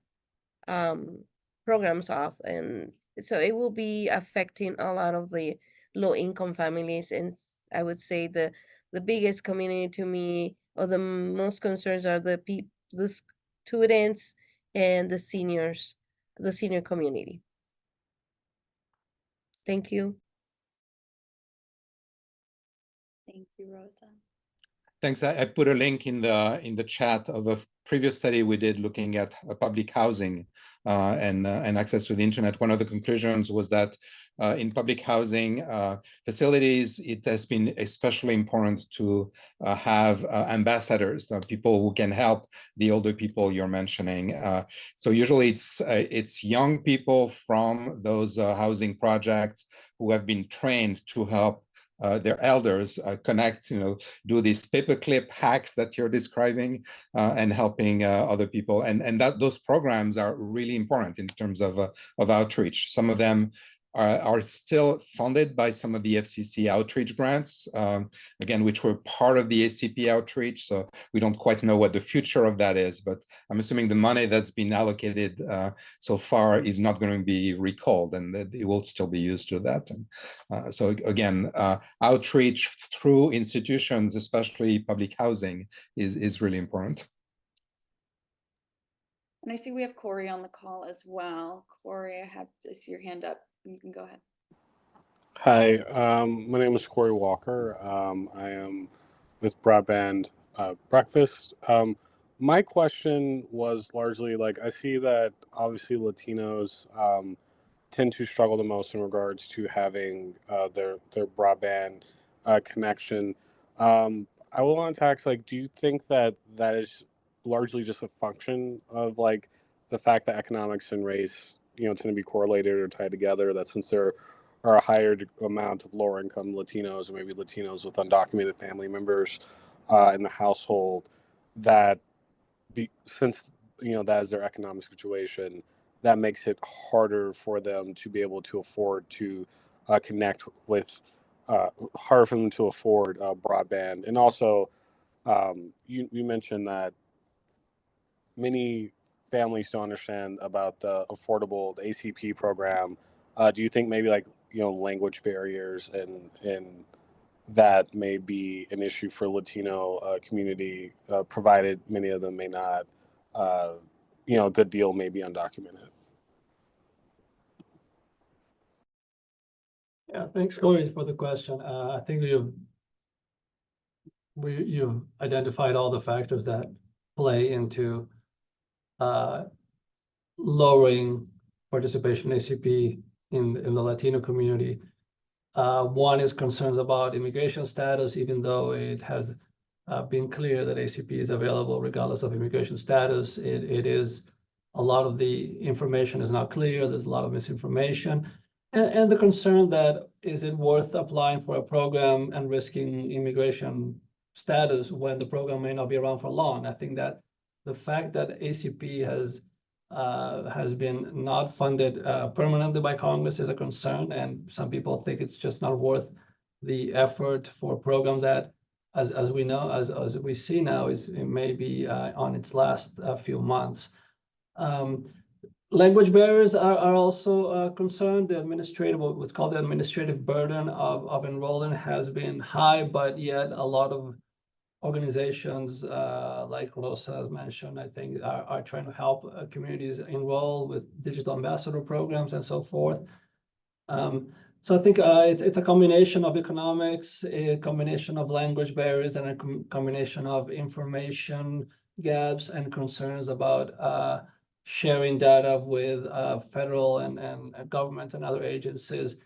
programs off, and so it will be affecting a lot of the low income families. And I would say the biggest community to me, or the most concerns, are the students and the seniors, the senior community. Thank you. Thank you, Rosa. Thanks. I put a link in the chat of a previous study we did looking at public housing and access to the internet. One of the conclusions was that in public housing facilities, it has been especially important to have ambassadors, people who can help the older people you're mentioning. So usually it's young people from those housing projects who have been trained to help their elders connect, do these paperclip hacks that you're describing and helping other people. And that those programs are really important in terms of outreach. Some of them are still funded by some of the FCC outreach grants, again, which were part of the ACP outreach. So we don't quite know what the future of that is, but I'm assuming the money that's been allocated so far is not going to be recalled, and that it will still be used to that. And so again, outreach through institutions, especially public housing, is really important. And I see we have Corey on the call as well. Corey, I see your hand up. You can go ahead. Hi, my name is Corey Walker. I am with Broadband Breakfast. My question was largely like, I see that obviously Latinos tend to struggle the most in regards to having their broadband connection. I will want to ask, like, do you think that is largely just a function of like the fact that economics and race, tend to be correlated or tied together, that since there are a higher amount of lower income Latinos, or maybe Latinos with undocumented family members in the household, that since that is their economic situation, that makes it harder for them to be able to afford to connect with, harder for them to afford broadband. And also, you mentioned that many families don't understand about the ACP program. Do you think maybe like language barriers and that may be an issue for Latino community, provided many of them may not, a good deal may be undocumented? Yeah, thanks, Corey, for the question. I think you've identified all the factors that play into lowering participation in ACP in the Latino community. One is concerns about immigration status, even though it has been clear that ACP is available regardless of immigration status. It is, a lot of the information is not clear. There's a lot of misinformation. And the concern that, is it worth applying for a program and risking immigration status when the program may not be around for long. I think that the fact that ACP has been not funded permanently by Congress is a concern, and some people think it's just not worth the effort for a program that, as we know, as we see now, it may be on its last few months. Language barriers are also a concern. The administrative, what's called the administrative burden of enrolling has been high, but yet a lot of organizations like Rosa mentioned, I think, are trying to help communities enroll with digital ambassador programs and so forth. So I think it's a combination of economics, a combination of language barriers, and a combination of information gaps and concerns about sharing data with federal and government and other agencies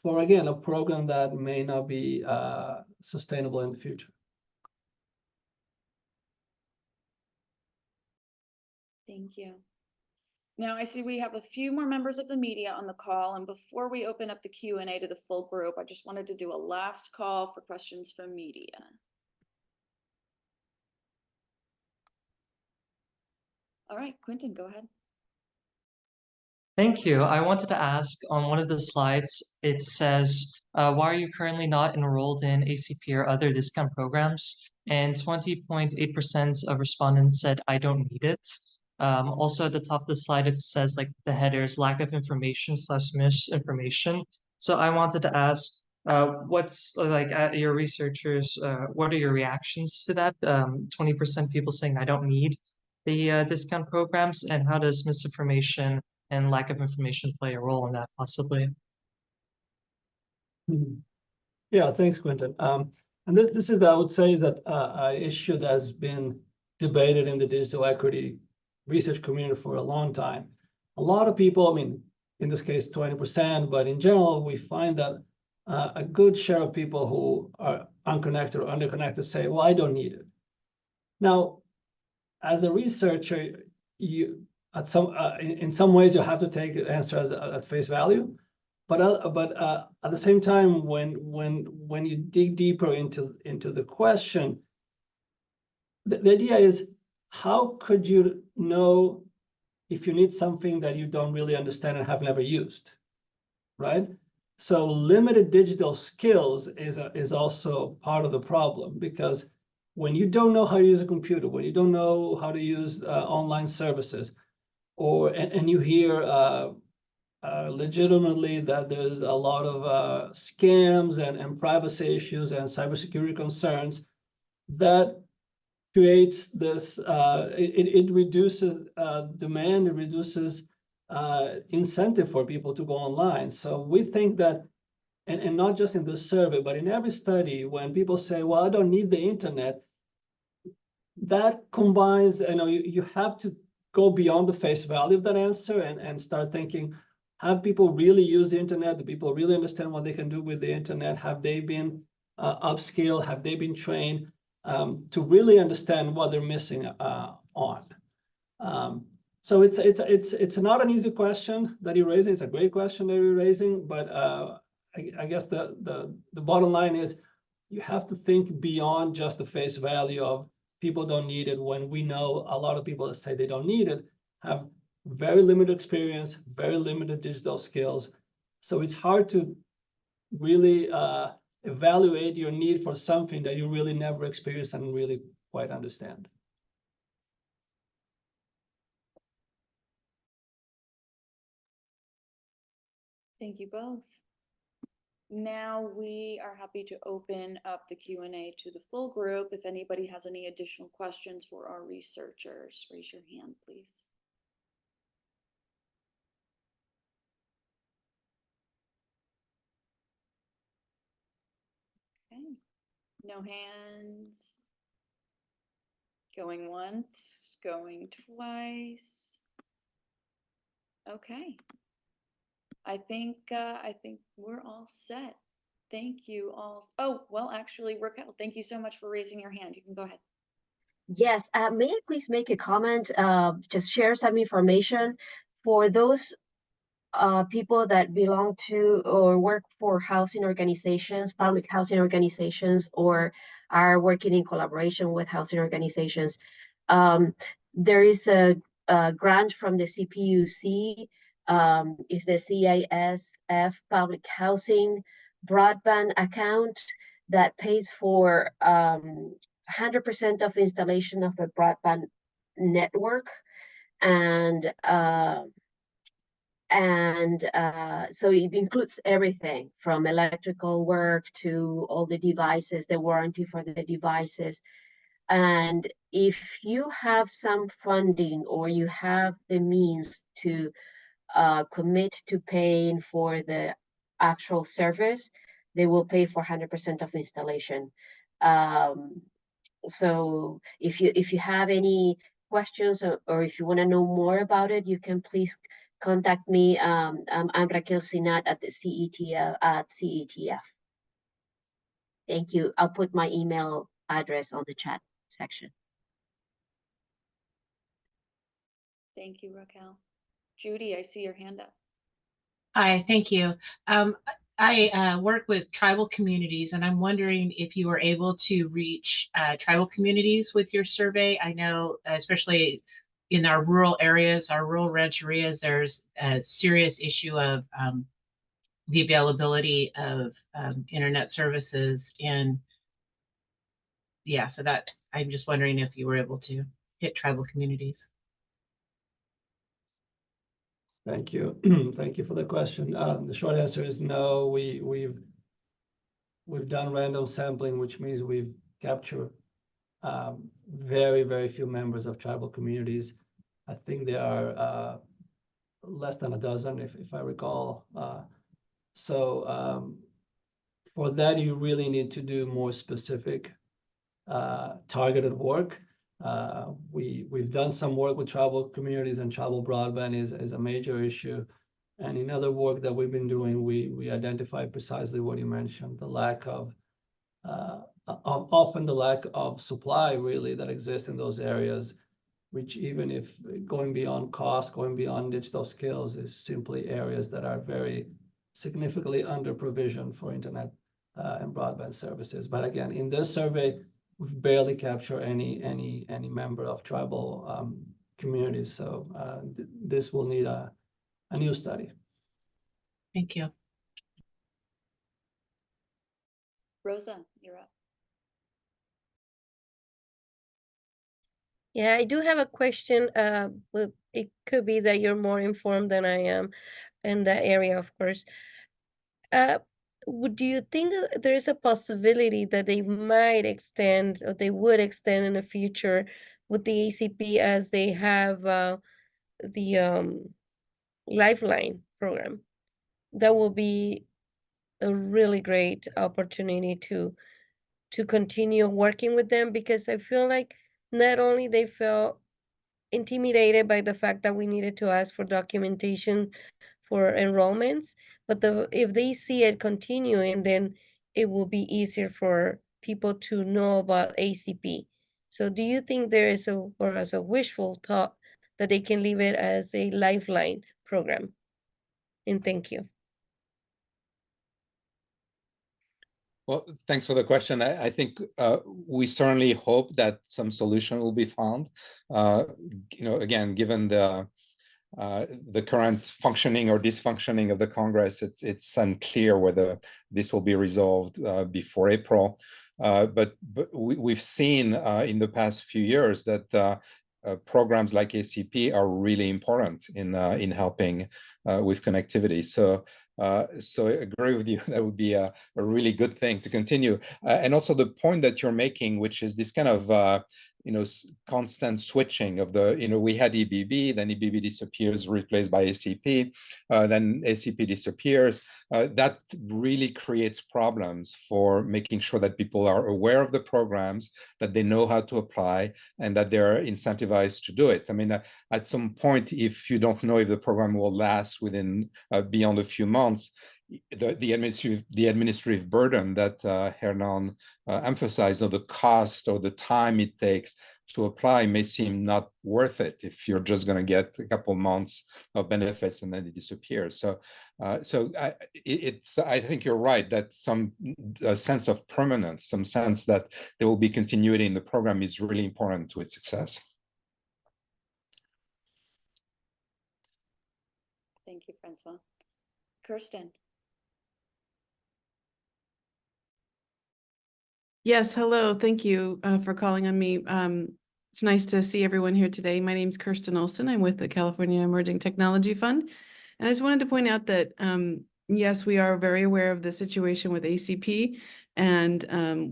for, again, a program that may not be sustainable in the future. Thank you. Now I see we have a few more members of the media on the call, and before we open up the Q&A to the full group, I just wanted to do a last call for questions from media. All right, Quentin, go ahead. Thank you. I wanted to ask, on one of the slides, it says, why are you currently not enrolled in ACP or other discount programs? And 20.8% of respondents said, I don't need it. Also at the top of the slide, it says like the headers, lack of information / misinformation. So I wanted to ask, what's like your researchers, what are your reactions to that? 20% people saying I don't need the discount programs, and how does misinformation and lack of information play a role in that possibly? Yeah, thanks, Quentin. And this is, I would say, is that an issue that has been debated in the digital equity research community for a long time. A lot of people, I mean, in this case, 20%, but in general, we find that a good share of people who are unconnected or underconnected say, well, I don't need it. Now, as a researcher, you in some ways you have to take the answer as at face value, but at the same time, when you dig deeper into the question, the idea is, how could you know if you need something that you don't really understand and have never used, right? So limited digital skills is also part of the problem, because when you don't know how to use a computer, when you don't know how to use online services, and you hear legitimately that there's a lot of scams and privacy issues and cybersecurity concerns, that creates this, it reduces demand, it reduces incentive for people to go online. So we think that, and not just in this survey, but in every study, when people say, well, I don't need the internet, that combines, you have to go beyond the face value of that answer and start thinking, have people really used the internet? Do people really understand what they can do with the internet? Have they been upskilled? Have they been trained to really understand what they're missing on? So it's not an easy question that you're raising. It's a great question that you're raising, but I guess the bottom line is you have to think beyond just the face value of people don't need it, when we know a lot of people that say they don't need it have very limited experience, very limited digital skills. So it's hard to really evaluate your need for something that you really never experienced and really quite understand. Thank you both. Now we are happy to open up the Q&A to the full group. If anybody has any additional questions for our researchers, raise your hand, please. Okay, no hands. Going once, going twice. Okay. I think we're all set. Thank you all. Oh, well, actually, Raquel, thank you so much for raising your hand. You can go ahead. Yes, may I please make a comment, just share some information for those people that belong to or work for housing organizations, public housing organizations, or are working in collaboration with housing organizations. There is a grant from the CPUC, is the CETF Public Housing Broadband Account that pays for 100% of installation of a broadband network. And so it includes everything from electrical work to all the devices, the warranty for the devices. And if you have some funding or you have the means to commit to paying for the actual service, they will pay for 100% of installation. So if you have any questions or if you want to know more about it, you can please contact me. I'm Raquel Sinat at the CETF. Thank you. I'll put my email address on the chat section. Thank you, Raquel. Judy, I see your hand up. Hi, thank you. I work with tribal communities, and I'm wondering if you were able to reach tribal communities with your survey. I know, especially in our rural areas, our rural rancherias, there's a serious issue of the availability of internet services. And yeah, so that I'm just wondering if you were able to hit tribal communities. Thank you. Thank you for the question. The short answer is no. We've done random sampling, which means we've captured very, very few members of tribal communities. I think there are less than a dozen, if I recall. So for that, you really need to do more specific targeted work. We've done some work with tribal communities, and tribal broadband is a major issue. And in other work that we've been doing, we identify precisely what you mentioned, the lack of often the lack of supply really that exists in those areas, which even if going beyond cost, going beyond digital skills, is simply areas that are very significantly under provision for internet and broadband services. But again, in this survey, we've barely captured any member of tribal communities. So this will need a new study. Thank you. Rosa, you're up. Yeah, I do have a question. It could be that you're more informed than I am in that area, of course. Do you think there is a possibility that they might extend, or they would extend in the future with the ACP as they have the Lifeline program? That will be a really great opportunity to continue working with them, because I feel like not only they felt intimidated by the fact that we needed to ask for documentation for enrollments, but if they see it continuing, then it will be easier for people to know about ACP. So do you think there is or as a wishful thought that they can leave it as a Lifeline program? And thank you. Well, thanks for the question. I think we certainly hope that some solution will be found. Again, given the current functioning or dysfunctioning of the Congress, it's unclear whether this will be resolved before April. But we've seen in the past few years that programs like ACP are really important in helping with connectivity. So I agree with you. That would be a really good thing to continue. And also the point that you're making, which is this kind of constant switching of we had EBB, then EBB disappears, replaced by ACP, then ACP disappears. That really creates problems for making sure that people are aware of the programs, that they know how to apply, and that they're incentivized to do it. I mean, at some point, if you don't know if the program will last within beyond a few months, the administrative burden that Hernan emphasized, or the cost or the time it takes to apply may seem not worth it if you're just going to get a couple months of benefits and then it disappears. So, I think you're right that some sense of permanence, some sense that there will be continuity in the program is really important to its success. Thank you, Francois. Kirsten. Yes, hello. Thank you for calling on me. It's nice to see everyone here today. My name is Kirsten Olson. I'm with the California Emerging Technology Fund. And I just wanted to point out that, yes, we are very aware of the situation with ACP, and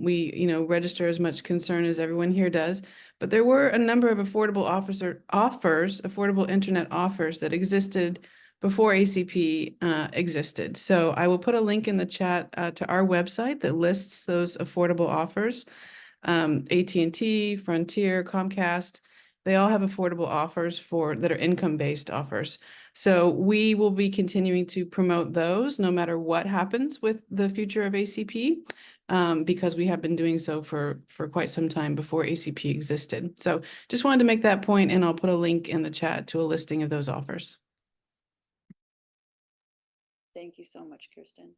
we, register as much concern as everyone here does. But there were a number of affordable affordable internet offers that existed before ACP existed. So I will put a link in the chat to our website that lists those affordable offers. AT&T, Frontier, Comcast, they all have affordable offers that are income-based offers. So we will be continuing to promote those no matter what happens with the future of ACP, because we have been doing so for quite some time before ACP existed. So just wanted to make that point, and I'll put a link in the chat to a listing of those offers. Thank you so much, Kirsten.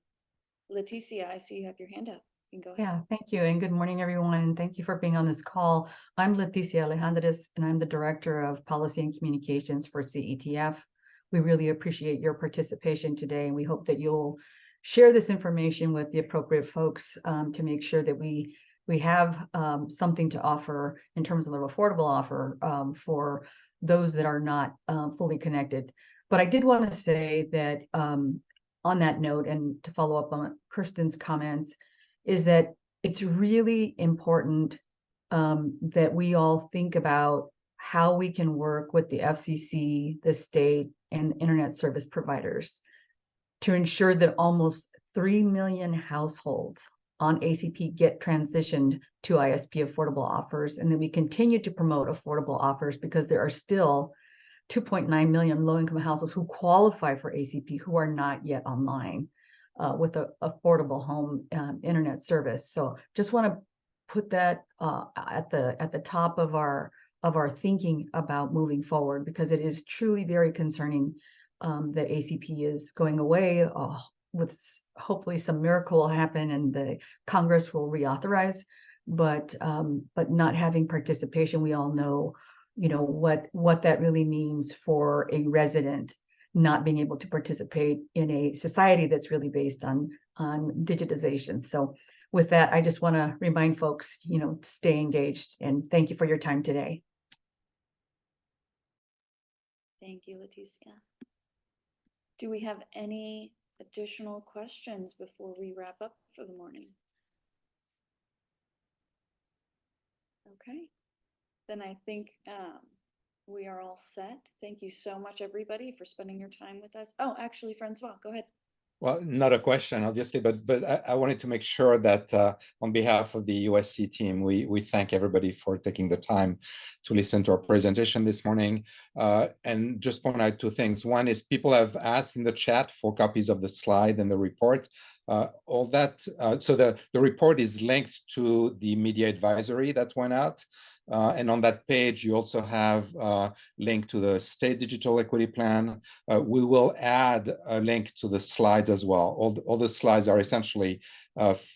Leticia, I see you have your hand up. You can go ahead. Yeah, thank you. And good morning, everyone. And thank you for being on this call. I'm Leticia Alejandres, and I'm the Director of Policy and Communications for CETF. We really appreciate your participation today, and we hope that you'll share this information with the appropriate folks to make sure that we have something to offer in terms of an affordable offer for those that are not fully connected. But I did want to say that on that note, and to follow up on Kirsten's comments, is that it's really important that we all think about how we can work with the FCC, the state, and internet service providers to ensure that almost 3 million households on ACP get transitioned to ISP affordable offers, and that we continue to promote affordable offers, because there are still 2.9 million low-income households who qualify for ACP who are not yet online with an affordable home internet service. So just want to put that at the top of our thinking about moving forward, because it is truly very concerning that ACP is going away. With hopefully some miracle will happen and the Congress will reauthorize, but not having participation, we all know what that really means for a resident not being able to participate in a society that's really based on digitization. So with that, I just want to remind folks, stay engaged, and thank you for your time today. Thank you, Leticia. Do we have any additional questions before we wrap up for the morning? Okay. Then I think we are all set. Thank you so much, everybody, for spending your time with us. Oh, actually, Francois, go ahead. Well, not a question, obviously, but I wanted to make sure that on behalf of the USC team, we thank everybody for taking the time to listen to our presentation this morning, and just point out two things. One is people have asked in the chat for copies of the slide and the report. All that, so the report is linked to the media advisory that went out. And on that page, you also have a link to the state digital equity plan. We will add a link to the slides as well. All the slides are essentially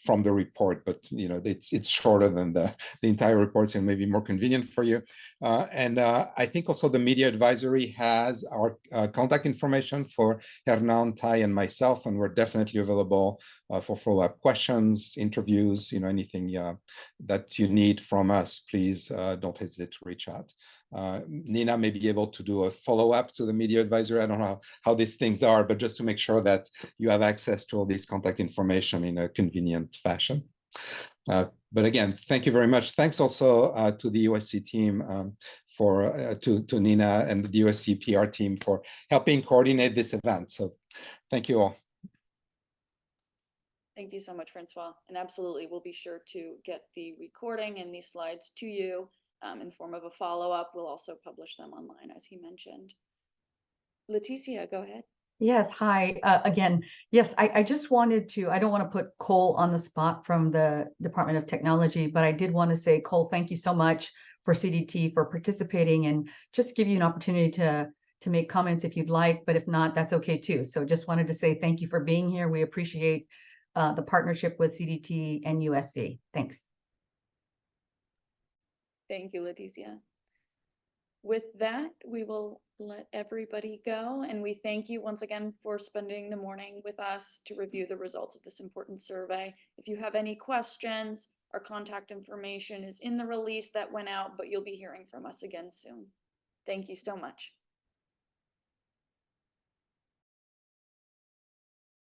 from the report, but it's shorter than the entire report, so it may be more convenient for you. And I think also the media advisory has our contact information for Hernan, Tai, and myself, and we're definitely available for follow-up questions, interviews, anything that you need from us, please don't hesitate to reach out. Nina may be able to do a follow-up to the media advisory. I don't know how these things are, but just to make sure that you have access to all this contact information in a convenient fashion. But again, thank you very much. Thanks also to the USC team to Nina and the USC PR team for helping coordinate this event. So thank you all. Thank you so much, Francois. And absolutely, we'll be sure to get the recording and these slides to you in the form of a follow-up. We'll also publish them online, as he mentioned. Leticia, go ahead. Yes, hi. Again, yes, I just wanted to, I don't want to put Cole on the spot from the Department of Technology, but I did want to say, Cole, thank you so much for CDT for participating, and just give you an opportunity to make comments if you'd like, but if not, that's okay too. So just wanted to say thank you for being here. We appreciate the partnership with CDT and USC. Thanks. Thank you, Leticia. With that, we will let everybody go, and we thank you once again for spending the morning with us to review the results of this important survey. If you have any questions, our contact information is in the release that went out, but you'll be hearing from us again soon. Thank you so much.